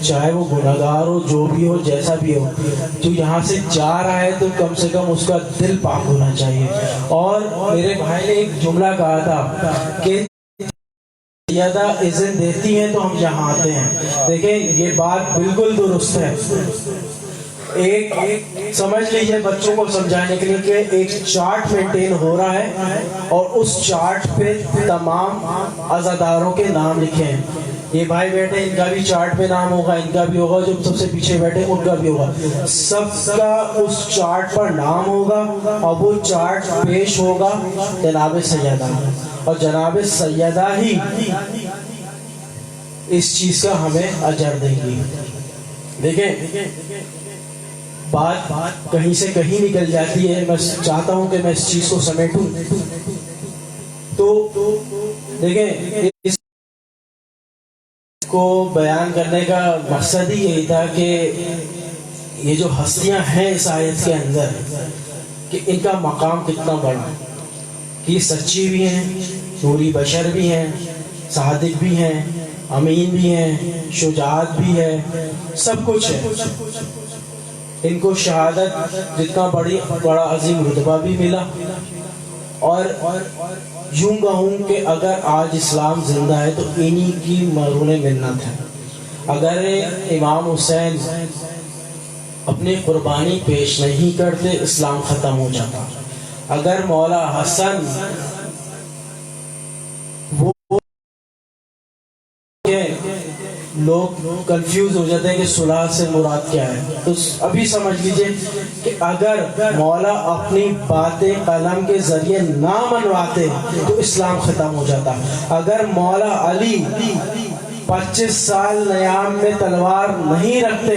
چاہے وہ گناہگار ہو، جو بھی ہو، جیسا بھی ہو، جو یہاں سے جا رہا ہے تو کم سے کم اس کا دل پاک ہونا چاہیے. اور میرے بھائی نے ایک جملہ کہا تھا کہ سیدہ اذن دیتی ہیں تو ہم یہاں آتے ہیں. دیکھیں یہ بات بالکل درست ہے. ایک سمجھ لیجئے بچوں کو سمجھانے کے لیے کہ ایک چارٹ مینٹین ہو رہا ہے اور اس چارٹ پہ تمام عزاداروں کے نام لکھے ہیں. یہ بھائی بیٹھے ان کا بھی چارٹ پہ نام ہوگا، ان کا بھی ہوگا، جو سب سے پیچھے بیٹھے ان کا بھی ہوگا، سب کا اس چارٹ پر نام ہوگا اور وہ چارٹ پیش ہوگا جناب سیدہ، اور جناب سیدہ ہی اس چیز کا ہمیں اجر دیں گی. دیکھیں بات کہیں سے کہیں نکل جاتی ہے. میں چاہتا ہوں کہ میں اس چیز کو سمیٹوں. تو دیکھیں اس کو بیان کرنے کا مقصد ہی یہی تھا کہ یہ جو ہستیاں ہیں اس آیت کے اندر کہ ان کا مقام کتنا بڑا، کہ یہ سچی بھی ہیں، نوری بشر بھی ہیں، صادق بھی ہیں، امین بھی ہیں، شجاعت بھی ہے، سب کچھ ہے. ان کو شہادت جتنا بڑا عظیم رتبہ بھی ملا. اور یوں کہوں کہ اگر آج اسلام زندہ ہے تو انہی کی مرہون منت ہے. اگر امام حسین اپنی قربانی پیش نہیں کرتے اسلام ختم ہو جاتا. اگر مولا حسن وہ لوگ کنفیوز ہو جاتے ہیں کہ صلح سے مراد کیا ہے، تو ابھی سمجھ لیجئے کہ اگر مولا اپنی باتیں قلم کے ذریعے نہ منواتے تو اسلام ختم ہو جاتا. اگر مولا علی 25 سال نیام میں تلوار نہیں رکھتے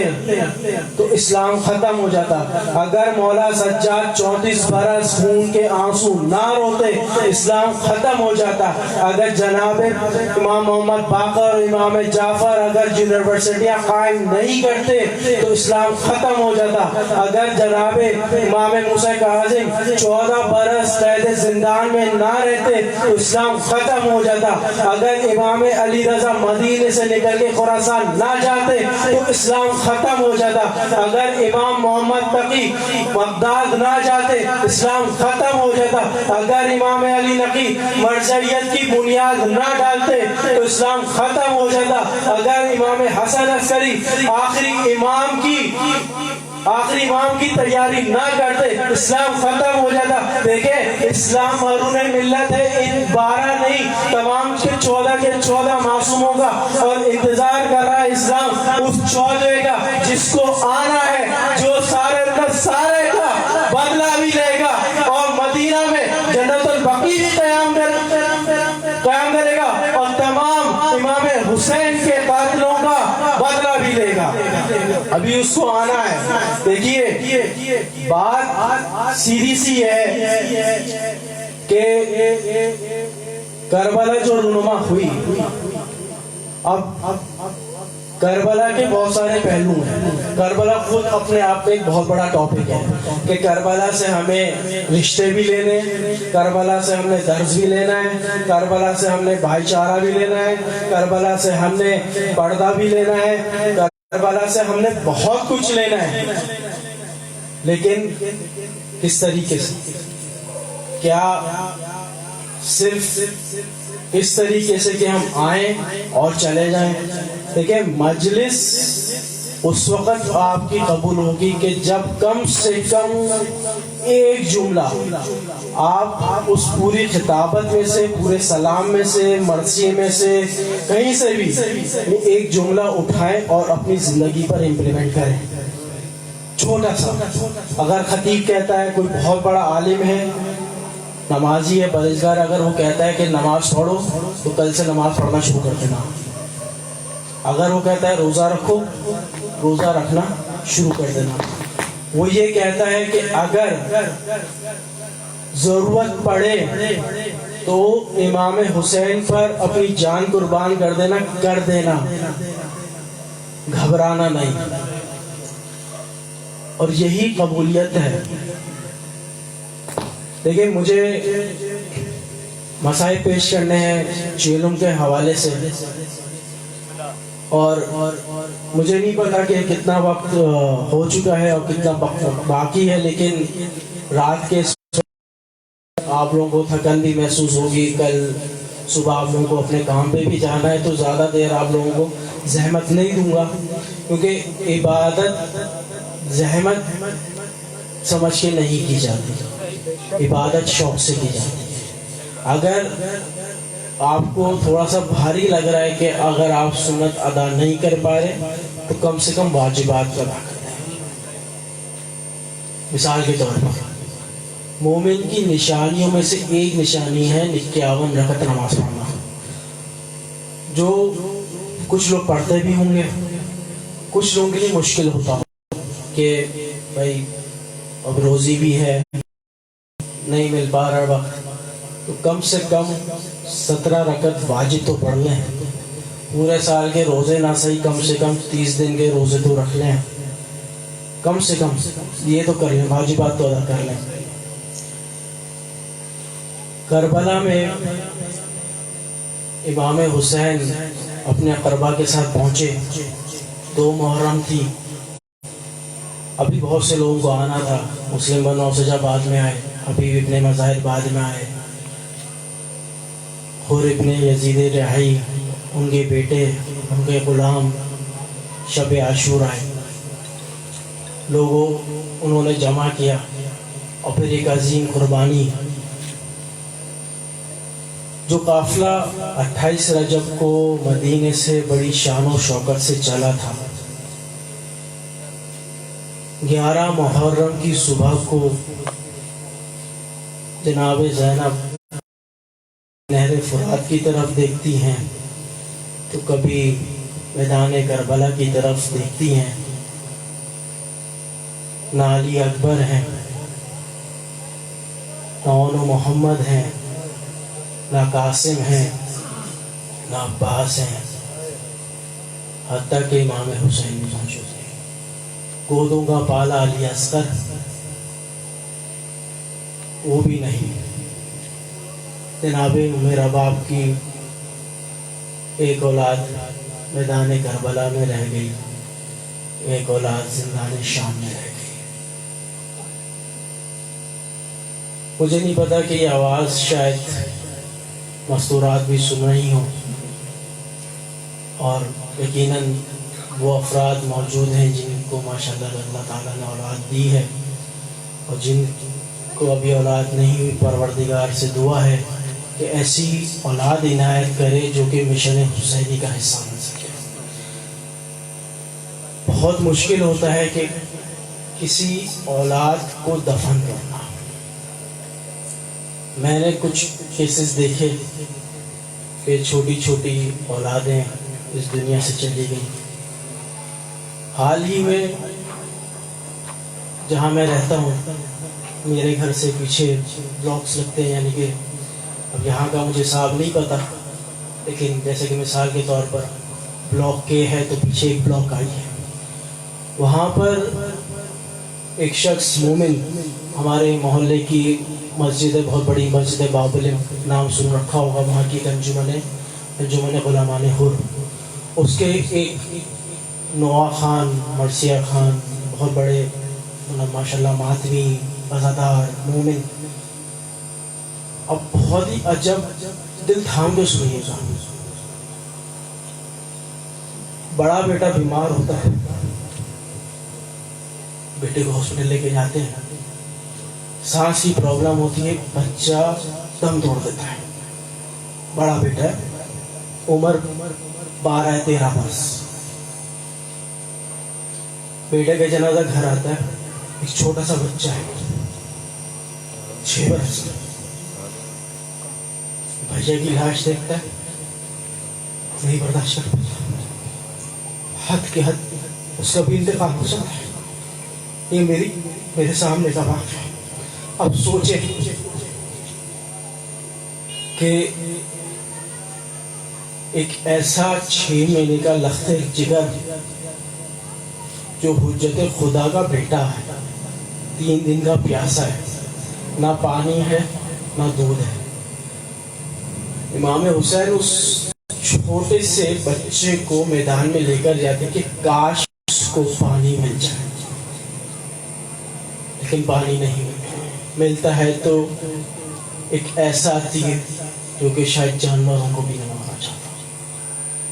تو اسلام ختم ہو جاتا. اگر مولا سجاد 34 برس خون کے آنسو نہ روتے اسلام ختم ہو جاتا. اگر جناب امام محمد باقر اور امام جعفر اگر یونیورسٹیاں قائم نہیں کرتے تو اسلام ختم ہو جاتا. اگر جناب امام موسیٰ کاظم 14 برس قید زندان میں نہ رہتے تو اسلام ختم ہو جاتا. اگر امام علی رضا مدینے سے نکل کے خراسان نہ جاتے تو اسلام ختم ہو جاتا. اگر امام محمد تقی بغداد نہ جاتے اسلام ختم ہو جاتا. اگر امام علی نقی مرزیت کی بنیاد نہ ڈالتے تو اسلام ختم ہو جاتا. اگر امام حسن عسکری آخری امام کی تیاری نہ کرتے اسلام ختم ہو جاتا. دیکھیں اسلام مرہون ملت ہے، ان 12 نہیں تمام کے 14 کے 14 معصوموں کا، اور انتظار کر رہا ہے اسلام اس 14 کا جس کو آنا ہے، جو سارے کا بدلہ بھی لے گا اور مدینہ میں جنت البقیع بھی قیام کرے گا اور تمام امام حسین کے قاتلوں کا بدلہ بھی لے گا. ابھی اس کو آنا ہے. دیکھیے بات سیدھی سی ہے کہ کربلا جو رونما ہوئی، اب کربلا کے بہت سارے پہلو ہیں. کربلا خود اپنے آپ میں ایک بہت بڑا ٹاپک ہے کہ کربلا سے ہمیں رشتے بھی لینے، کربلا سے ہم نے درس بھی لینا ہے، کربلا سے ہم نے بھائی چارہ بھی لینا ہے، کربلا سے ہم نے پردہ بھی لینا ہے، کربلا سے ہم نے بہت کچھ لینا ہے. لیکن کس طریقے سے کیا صرف اس طریقے سے کہ ہم آئیں اور چلے جائیں؟ دیکھیں مجلس اس وقت آپ کی قبول ہوگی کہ جب کم سے کم ایک جملہ آپ اس پوری خطابت میں سے، پورے سلام میں سے، مرثیے میں سے، کہیں سے بھی ایک جملہ اٹھائیں اور اپنی زندگی پر امپلیمنٹ کریں. چھوٹا سا. اگر خطیب کہتا ہے، کوئی بہت بڑا عالم ہے، نمازی ہے، پرہیزگار، اگر وہ کہتا ہے کہ نماز پڑھو تو کل سے نماز پڑھنا شروع کر دینا. اگر وہ کہتا ہے روزہ رکھو، روزہ رکھنا شروع کر دینا. وہ یہ کہتا ہے کہ اگر ضرورت پڑے تو امام حسین پر اپنی جان قربان کر دینا، گھبرانا نہیں. اور یہی قبولیت ہے. دیکھیں مجھے مسائل پیش کرنے ہیں چیلم کے حوالے سے، اور مجھے نہیں پتا کہ کتنا وقت ہو چکا ہے اور کتنا باقی ہے، لیکن رات کے آپ لوگوں کو تھکن بھی محسوس ہوگی. کل صبح آپ لوگوں کو اپنے کام پہ بھی جانا ہے، تو زیادہ دیر آپ لوگوں کو زحمت نہیں دوں گا، کیونکہ عبادت زحمت سمجھ کے نہیں کی جاتی، عبادت شوق سے کی جاتی ہے. اگر آپ کو تھوڑا سا بھاری لگ رہا ہے کہ اگر آپ سنت ادا نہیں کر پا رہے تو کم سے کم واجبات ادا کریں. مثال کے طور پر مومن کی نشانیوں میں سے ایک نشانی ہے 51 رکعت نماز پڑھنا، جو کچھ لوگ پڑھتے بھی ہوں گے، کچھ لوگوں کے لیے مشکل ہوتا ہو کہ بھائی اب روزی بھی ہے، نہیں مل پا رہا وقت، تو کم سے کم 17 رکعت واجب تو پڑھ لیں. پورے سال کے روزے نہ صحیح، کم سے کم 30 دن کے روزے تو رکھ لیں، کم سے کم یہ تو کر لیں، واجبات تو ادا کر لیں. کربلا میں امام حسین اپنے اقربا کے ساتھ پہنچے. 2 محرم تھی، ابھی بہت سے لوگوں کو آنا تھا. مسلم بن اوسجہ بعد میں آئے، حبیب ابن مظاہر بعد میں آئے، حر ابن یزید رحی، ان کے بیٹے، ان کے غلام شب عاشور آئے. لوگوں انہوں نے جمع کیا اور پھر ایک عظیم قربانی. جو قافلہ 28 رجب کو مدینے سے بڑی شان و شوکت سے چلا تھا، 11 محرم کی صبح کو جناب زینب نہر فرات کی طرف دیکھتی ہیں تو کبھی میدان کربلا کی طرف دیکھتی ہیں. نہ علی اکبر ہیں، نہ اونو محمد ہیں، نہ قاسم ہیں، نہ عباس ہیں، حتیٰ کہ امام حسین بھی موجود ہیں. گودوں کا پالا علی اصغر وہ بھی نہیں. جناب ام رباب کی ایک اولاد میدان کربلا میں رہ گئی، ایک اولاد زندان شام میں رہ گئی. مجھے نہیں پتا کہ یہ آواز شاید مستورات بھی سن رہی ہوں، اور یقیناً وہ افراد موجود ہیں جن کو ماشاءاللہ اللہ تعالیٰ نے اولاد دی ہے، اور جن کو ابھی اولاد نہیں ہوئی پروردگار سے دعا ہے کہ ایسی اولاد عنایت کرے جو کہ مشن حسینی کا حصہ بن سکے. بہت مشکل ہوتا ہے کہ کسی اولاد کو دفن کرنا. میں نے کچھ کیسز دیکھے کہ چھوٹی چھوٹی اولادیں اس دنیا سے چلی گئیں. حال ہی میں جہاں میں رہتا ہوں، میرے گھر سے پیچھے بلاکس لگتے ہیں، یعنی کہ اب یہاں کا مجھے حساب نہیں پتا، لیکن جیسے کہ مثال کے طور پر بلاک کے ہے تو پیچھے ایک بلاک آئی ہے. وہاں پر ایک شخص مومن، ہمارے محلے کی مسجد ہے، بہت بڑی مسجد ہے، بابل نام سن رکھا ہوگا، وہاں کی انجمن غلامان حر، اس کے ایک نوا خان، مرثیہ خان، بہت بڑے ماشاءاللہ ماتمی، عزادار، مومن، اب بہت ہی عجب، دل تھام کے سنیے گا. بڑا بیٹا بیمار ہوتا ہے، بیٹے کو ہاسپٹل لے کے جاتے ہیں، سانس کی پرابلم ہوتی ہے، بچہ دم توڑ دیتا ہے. بڑا بیٹا ہے، عمر 12-13 برس. بیٹے کا جنازہ گھر آتا ہے، ایک چھوٹا سا بچہ ہے 6 برس کا. بھیا کی لاش دیکھتا ہے، نہیں برداشت کر پاتا، حد کے حد اس کا بھی انتقال ہو سکتا ہے. یہ میرے سامنے کا واقعہ ہے. اب سوچے کہ ایک ایسا 6 مہینے کا لخت جگر جو حجت خدا کا بیٹا ہے، 3 دن کا پیاسا ہے، نہ پانی ہے نہ دودھ ہے. امام حسین اس چھوٹے سے بچے کو میدان میں لے کر جاتے کہ کاش اس کو پانی مل جائے، لیکن پانی نہیں ملتا ہے. تو ایک ایسا تیر جو کہ شاید جانوروں کو بھی نہ مارنا چاہتا،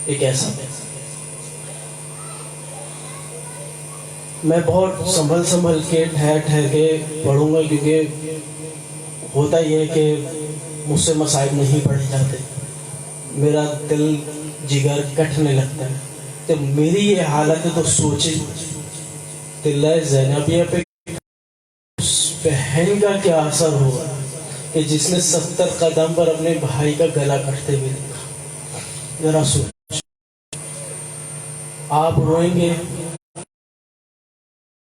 ایک ایسا. میں بہت سنبھل کے ٹھہر کے پڑھوں گا، کیونکہ ہوتا یہ ہے کہ مجھ سے مصائب نہیں پڑھے جاتے، میرا دل جگر کٹنے لگتا ہے. تو میری یہ حالت ہے تو سوچے دلہ زینبیہ پہ اس بہن کا کیا اثر ہوگا کہ جس نے 70 قدم پر اپنے بھائی کا گلا کٹتے ہوئے دیکھا. ذرا سوچ، آپ روئیں گے،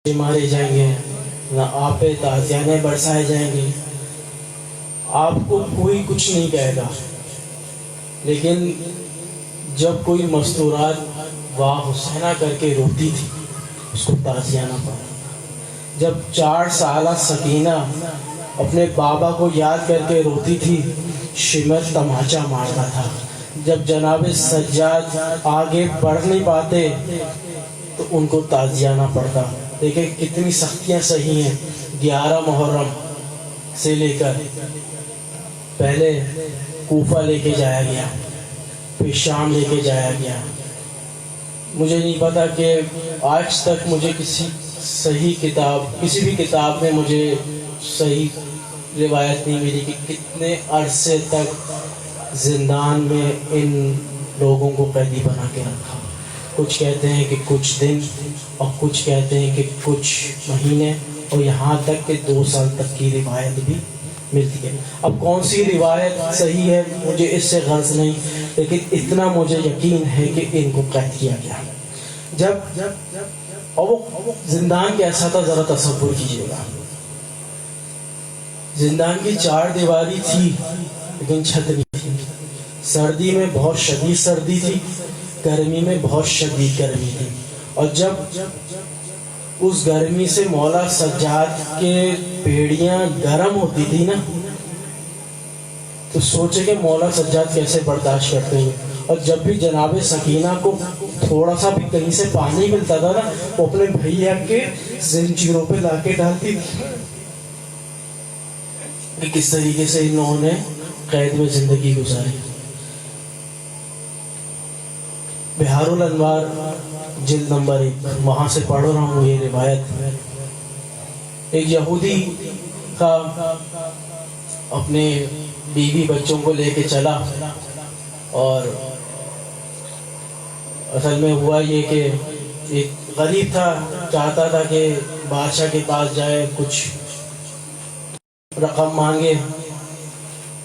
مارے جائیں گے، نہ آپ پہ تعزیانے برسائے جائیں گے، آپ کو کوئی کچھ نہیں کہے گا. لیکن جب کوئی مستورات واہ حسینہ کر کے روتی تھی، اس کو تعزیانہ پڑا. جب 4 سالہ سکینہ اپنے بابا کو یاد کر کے روتی تھی، شمر تماچا مارتا تھا. جب جناب سجاد آگے بڑھ نہیں پاتے تو ان کو تعزیانہ پڑتا. دیکھیں کتنی سختیاں سہی ہیں. 11 محرم سے لے کر پہلے کوفہ لے کے جایا گیا، پھر شام لے کے جایا گیا. مجھے نہیں پتا کہ آج تک مجھے کسی بھی کتاب میں مجھے صحیح روایت نہیں ملی کہ کتنے عرصے تک زندان میں ان لوگوں کو قیدی بنا کے رکھا. کچھ کہتے ہیں کہ کچھ دن، اور کچھ کہتے ہیں کہ کچھ مہینے، اور یہاں تک کہ 2 سال تک کی روایت بھی ملتی ہے. اب کون سی روایت صحیح ہے مجھے اس سے غرض نہیں، لیکن اتنا مجھے یقین ہے کہ ان کو قید کیا گیا. جب اور وہ زندان کیسا تھا ذرا تصور کیجیے گا. زندان کی 4 دیواری تھی لیکن چھت نہیں تھی. سردی میں بہت شدید سردی تھی، گرمی میں بہت شدید گرمی تھی. اور جب اس گرمی سے مولا سجاد کے بیڑیاں گرم ہوتی تھی نا، تو سوچے کہ مولا سجاد کیسے برداشت کرتے ہوئے. اور جب بھی جناب سکینہ کو تھوڑا سا بھی کہیں سے پانی ملتا تھا نا، وہ اپنے بھیا کے زنجیروں پہ لا کے ڈالتی تھی. کہ کس طریقے سے انہوں نے قید میں زندگی گزاری. بہار الانوار جلد نمبر 1، وہاں سے پڑھ رہا ہوں یہ روایت. ایک یہودی کا اپنے بیوی بچوں کو لے کے چلا، اور اصل میں ہوا یہ کہ ایک غریب تھا، چاہتا تھا کہ بادشاہ کے پاس جائے، کچھ رقم مانگے.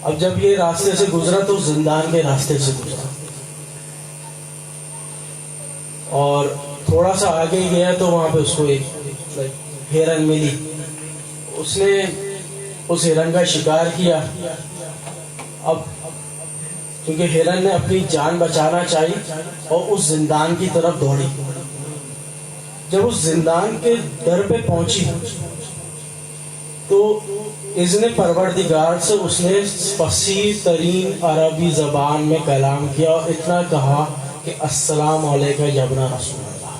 اب جب یہ راستے سے گزرا تو زندان کے راستے سے گزرا، اور تھوڑا سا آگے گیا تو وہاں پہ اس کو ایک ہرن ملی. اس نے اس ہرن کا شکار کیا. اب کیونکہ ہرن نے اپنی جان بچانا چاہی اور اس زندان کی طرف دوڑی. جب اس زندان کے در پہ پہنچی تو اذن پروردگار سے اس نے فصیح ترین عربی زبان میں کلام کیا اور اتنا کہا کہ السلام علیکم یا ابن رسول اللہ.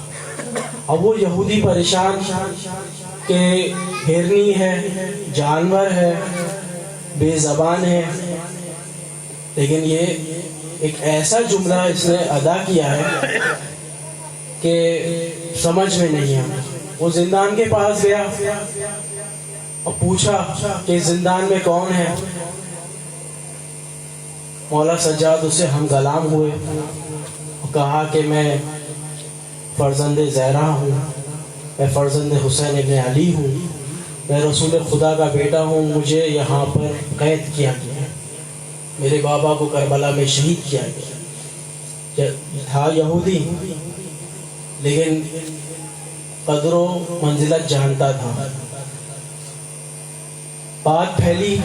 اب وہ یہودی پریشان کہ ہرنی ہے، جانور ہے، بے زبان ہے، لیکن یہ ایک ایسا جملہ اس نے ادا کیا ہے کہ سمجھ میں نہیں آیا۔ وہ زندان کے پاس گیا اور پوچھا کہ زندان میں کون ہے؟ مولا سجاد اسے ہم کلام ہوئے اور کہا کہ میں فرزند زہرا ہوں، میں فرزند حسین ابن علی ہوں، میں رسول خدا کا بیٹا ہوں، مجھے یہاں پر قید کیا گیا، میرے بابا کو کربلا میں شہید کیا گیا۔ تھا یہودی لیکن قدر و منزلت جانتا تھا۔ بات پھیلی،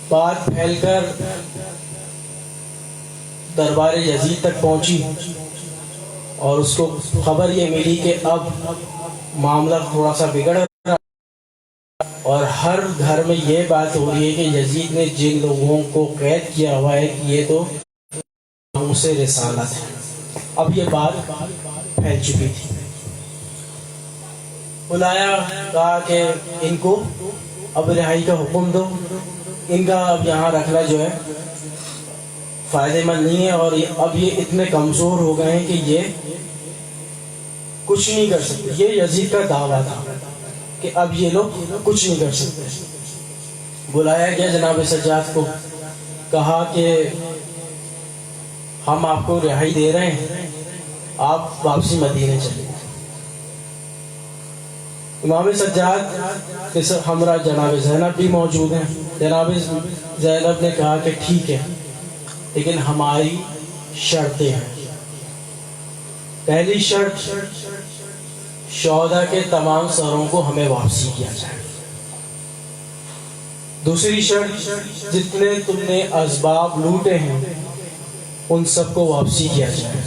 بات پھیل کر دربار یزید تک پہنچی اور اس کو خبر یہ ملی کہ اب معاملہ تھوڑا سا بگڑ رہا ہے اور ہر گھر میں یہ بات ہو رہی ہے کہ یزید نے جن لوگوں کو قید کیا ہوا ہے کہ یہ تو سے رسالت ہے۔ اب یہ بات پھیل چکی تھی۔ بلایا، کہا کہ ان کو اب رہائی کا حکم دو، ان کا اب یہاں رکھنا جو ہے فائدہ مند نہیں ہے، اور اب یہ اتنے کمزور ہو گئے ہیں کہ یہ کچھ نہیں کر سکتے۔ یہ یزید کا دعویٰ تھا کہ اب یہ لوگ کچھ نہیں کر سکتے۔ بلایا گیا جناب سجاد کو، کہا کہ ہم آپ کو رہائی دے رہے ہیں، آپ واپسی مدینے چلے۔ امام سجاد کے ہمراہ جناب زینب بھی موجود ہیں۔ جناب زینب نے کہا کہ ٹھیک ہے، لیکن ہماری شرطیں ہیں۔ پہلی شرط، شہداء کے تمام سروں کو ہمیں واپسی کیا جائے۔ دوسری شرط، جتنے تم نے اسباب لوٹے ہیں ان سب کو واپسی کیا جائے،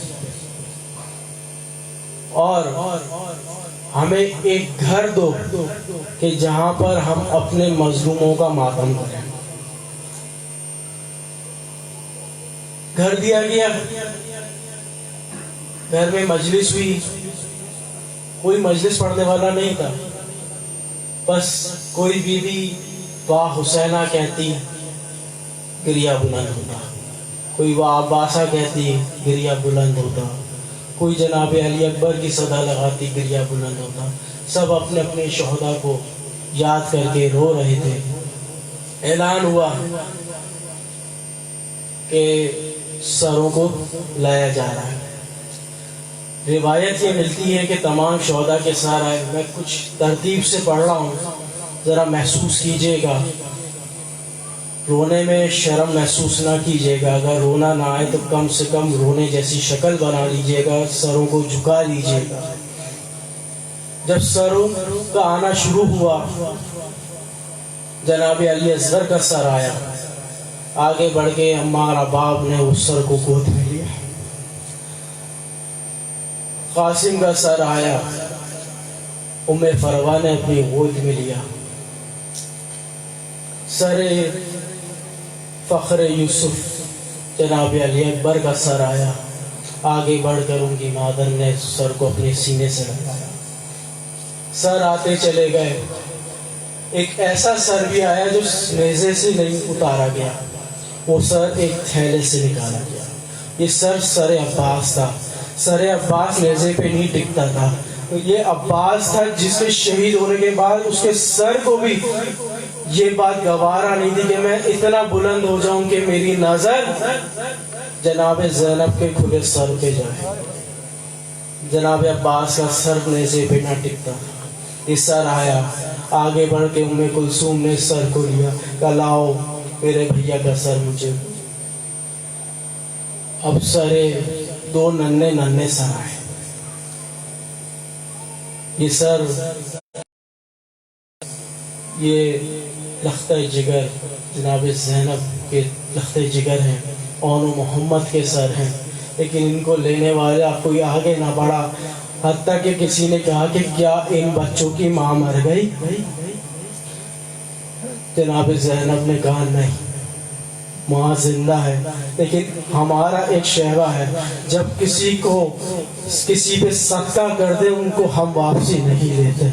اور ہمیں ایک گھر دو کہ جہاں پر ہم اپنے مظلوموں کا ماتم کریں۔ گھر دیا گیا، گھر میں مجلس ہوئی۔ کوئی مجلس پڑھنے والا نہیں تھا، بس کوئی بیوی واہ حسینہ کہتی، گریہ بلند ہوتا، کوئی واہ عباسہ کہتی، گریہ بلند ہوتا، کوئی جناب علی اکبر کی صدا لگاتی، گریہ بلند ہوتا۔ سب اپنے اپنے شہداء کو یاد کر کے رو رہے تھے۔ اعلان ہوا کہ سروں کو لایا جا رہا ہے۔ روایت یہ ملتی ہے کہ تمام شہداء کے سر آئے۔ میں کچھ ترتیب سے پڑھ رہا ہوں، ذرا محسوس کیجئے گا، رونے میں شرم محسوس نہ کیجئے گا، اگر رونا نہ آئے تو کم سے کم رونے جیسی شکل بنا لیجئے گا، سروں کو جھکا لیجئے گا۔ جب سروں کا آنا شروع ہوا، جناب علی اصغر کا سر آیا، آگے بڑھ کے ہمارا باپ نے اس سر کو گود میں لیا۔ قاسم کا سر آیا، ام فروا نے اپنی گود میں لیا۔ سر فخر یوسف جناب علی اکبر کا سر آیا، آگے بڑھ کر ان کی مادر نے سر کو اپنے سینے سے لگایا۔ سر آتے چلے گئے، ایک ایسا سر بھی آیا جو نیزے سے نہیں اتارا گیا، وہ سر ایک تھیلے سے نکالا گیا۔ یہ سر عباس تھا۔ سر عباس نیزے پہ نہیں ٹکتا تھا، یہ عباس تھا جس کے شہید ہونے کے بعد اس کے سر کو بھی یہ بات گوارا نہیں تھی کہ میں اتنا بلند ہو جاؤں کہ میری نظر جناب زینب کے کھلے سر پہ جائے۔ جناب عباس کا سر نیزے پہ نہ ٹکتا، یہ سر آیا، آگے بڑھ کے ام کلثوم نے سر کو لیا، کہا لاؤ میرے بھیا کا سر مجھے۔ اب سرے دو ننھے ننھے سر آئے۔ یہ سر، یہ لختہ جگر جناب زینب کے لختہ جگر ہیں، اون و محمد کے سر ہیں، لیکن ان کو لینے والا کوئی آگے نہ بڑھا، حتیٰ کہ کسی نے کہا کہ کیا ان بچوں کی ماں مر گئی؟ جناب زینب نے کہا نہیں، ماں زندہ ہے، لیکن ہمارا ایک شہوہ ہے، جب کسی پہ صدقہ کر دے ان کو ہم واپسی نہیں لیتے۔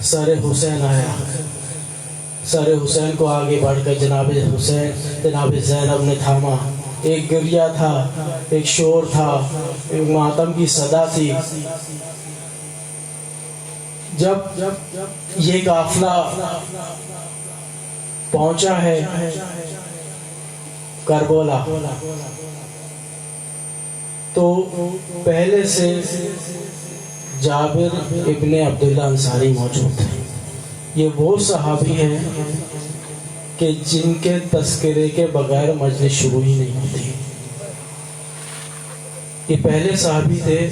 سر حسین آیا، سر حسین کو آگے بڑھ کر جناب حسین جناب زینب نے تھاما. ایک گریہ تھا, ایک شور تھا, ایک ماتم کی صدا تھی. جب یہ قافلہ پہنچا ہے کربلا تو پہلے سے جابر ابن عبداللہ انصاری موجود تھے. یہ وہ صحابی ہیں کہ جن کے تذکرے کے بغیر مجلس شروع ہی نہیں ہوتی. یہ پہلے صحابی تھے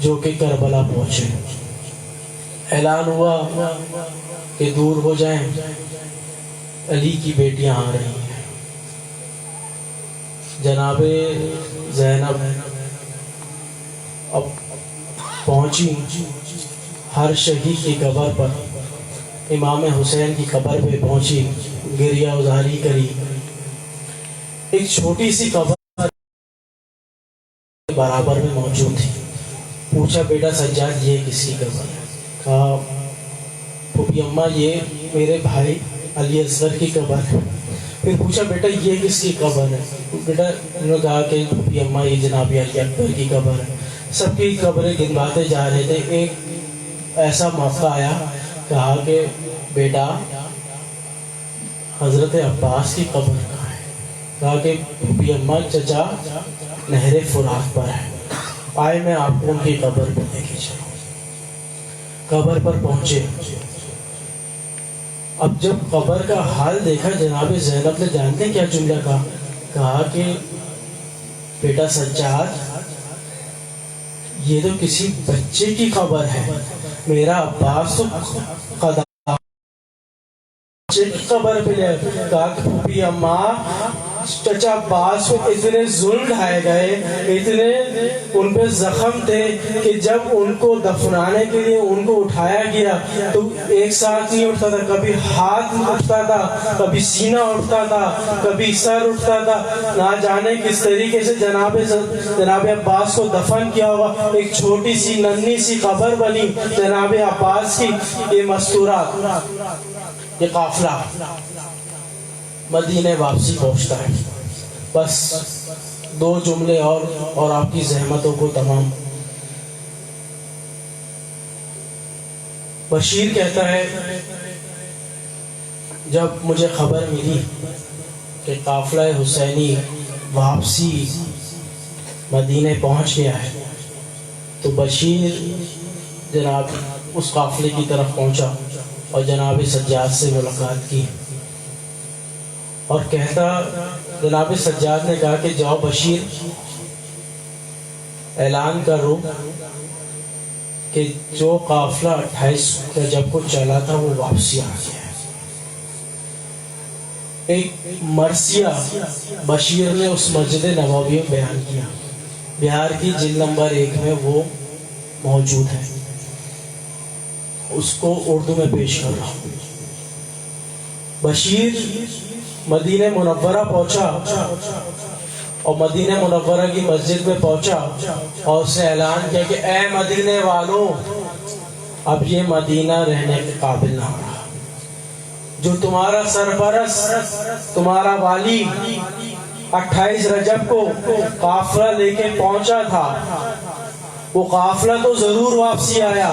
جو کہ کربلا پہنچے. اعلان ہوا کہ دور ہو جائیں, علی کی بیٹیاں آ رہی ہیں. جناب زینب اب پہنچی ہر شہید کی قبر پر, امام حسین کی قبر پہ پہنچی, گریہ ازاری کری. ایک چھوٹی سی قبر برابر میں موجود تھی. پوچھا بیٹا سجاد یہ کس کی قبر ہے؟ کہا پھوپھی اماں یہ میرے بھائی علی اصغر کی قبر ہے. پھر پوچھا بیٹا یہ کس کی قبر ہے؟ بیٹا انہوں نے کہا کہ پھوپھی اماں یہ جناب علی اکبر کی قبر ہے. سب کی قبریں گنواتے جا رہے تھے. ایک ایسا موقع آیا, کہا کہ بیٹا حضرت عباس کی قبر کہاں ہے؟ کہا کہ پھوپھی اماں چچا نہر فرات پر ہے. آئے میں آپ کو ان کی قبر پہ لے کے چلوں. قبر پر پہنچے. اب جب قبر کا حال دیکھا جناب زینب نے جانتے کیا جملہ کہا؟ کہا کہ بیٹا سجاد یہ تو کسی بچے کی قبر ہے. میرا عباس تو خدا بچے کی قبر پہ لے. کہا کہ پھوپھی اماں چچا عباس کو اتنے ظلم ڈھائے گئے, اتنے ان پہ زخم تھے کہ جب ان کو دفنانے کے لیے ان کو اٹھایا گیا تو ایک ساتھ نہیں اٹھتا تھا. کبھی ہاتھ اٹھتا تھا, کبھی سینہ اٹھتا تھا, کبھی سر اٹھتا تھا. نہ جانے کس طریقے سے جناب عباس کو دفن کیا ہوگا. ایک چھوٹی سی ننھی سی قبر بنی جناب عباس کی. یہ مستورات, یہ قافلہ مدینے واپسی پہنچتا ہے. بس دو جملے اور آپ کی زحمتوں کو تمام. بشیر کہتا ہے جب مجھے خبر ملی کہ قافلہ حسینی واپسی مدینے پہنچ گیا ہے تو بشیر جناب اس قافلے کی طرف پہنچا اور جناب سجاد سے ملاقات کی اور کہتا, جناب سجاد نے کہا کہ جاؤ بشیر اعلان کرو کہ جو قافلہ 28 رجب کو چلا تھا وہ واپسی آ گیا ہے. ایک مرثیہ بشیر نے اس مسجد نبوی میں بیان کیا, بہار کی جلد نمبر 1 میں وہ موجود ہے. اس کو اردو میں پیش کر رہا ہوں. بشیر مدینہ منورہ پہنچا اور مدینہ منورہ کی مسجد میں پہنچا اور اس نے اعلان کیا کہ اے مدینے والوں, اب یہ مدینہ رہنے کے قابل نہ رہا. جو تمہارا سرپرست تمہارا والی 28 رجب کو قافلہ لے کے پہنچا تھا, وہ قافلہ تو ضرور واپسی آیا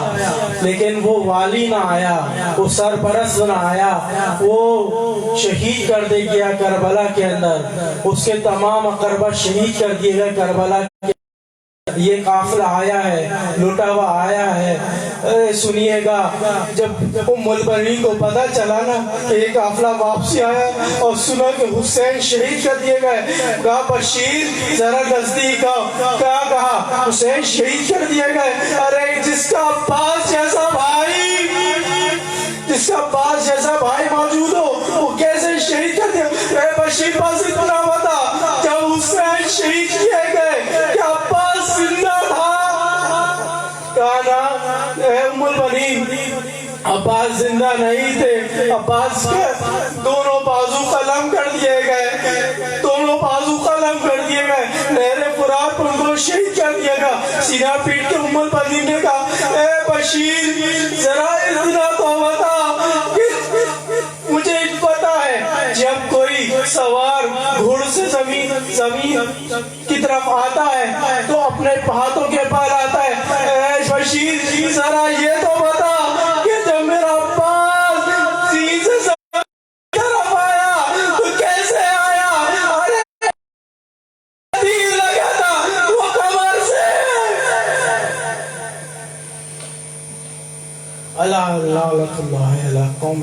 لیکن وہ والی نہ آیا, وہ سرپرست نہ آیا. وہ شہید کر دے گیا کربلا کے اندر, اس کے تمام اقربا شہید کر دیے گئے کربلا کے. یہ قافلہ آیا ہے, لوٹا ہوا آیا ہے. سنیے گا جب ام البنین کو پتا چلا نا کہ یہ قافلہ واپسی آیا اور سنا کہ حسین شہید کر دیے گئے, کہا بشیر ذرا نزدیک آؤ. کیا کہا؟ حسین شہید کر دیے گئے. ارے جس کا عباس جیسا بھائی موجود ہو وہ کیسے شہید کر دیا؟ اے بشیر پاس اتنا بتا, کیا حسین شہید کیے گئے, کیا عباس زندہ تھا؟ کہا نا اے ام البنین عباس زندہ نہیں تھے, عباس کے دونوں بازو قلم کر دیے گئے, دونوں بازو قلم کر دیے گئے, نہر فرات پر ان کو شہید کر دیا گیا. سینہ پیٹ کے ام البنین نے کہا اے بشیر ذرا اتنا تو بتا زمین کی طرف آتا ہے تو اپنے ہاتھوں کے پاس آتا ہے، اے بشیر ذرا یہ تو بتا کہ جب میرا عباس زین سے زمین کی طرف آیا تو کیسے آیا؟ ارے تیر لگا تھا وہ کمر سے۔ اللہ اللہ اللہ اللہ قوم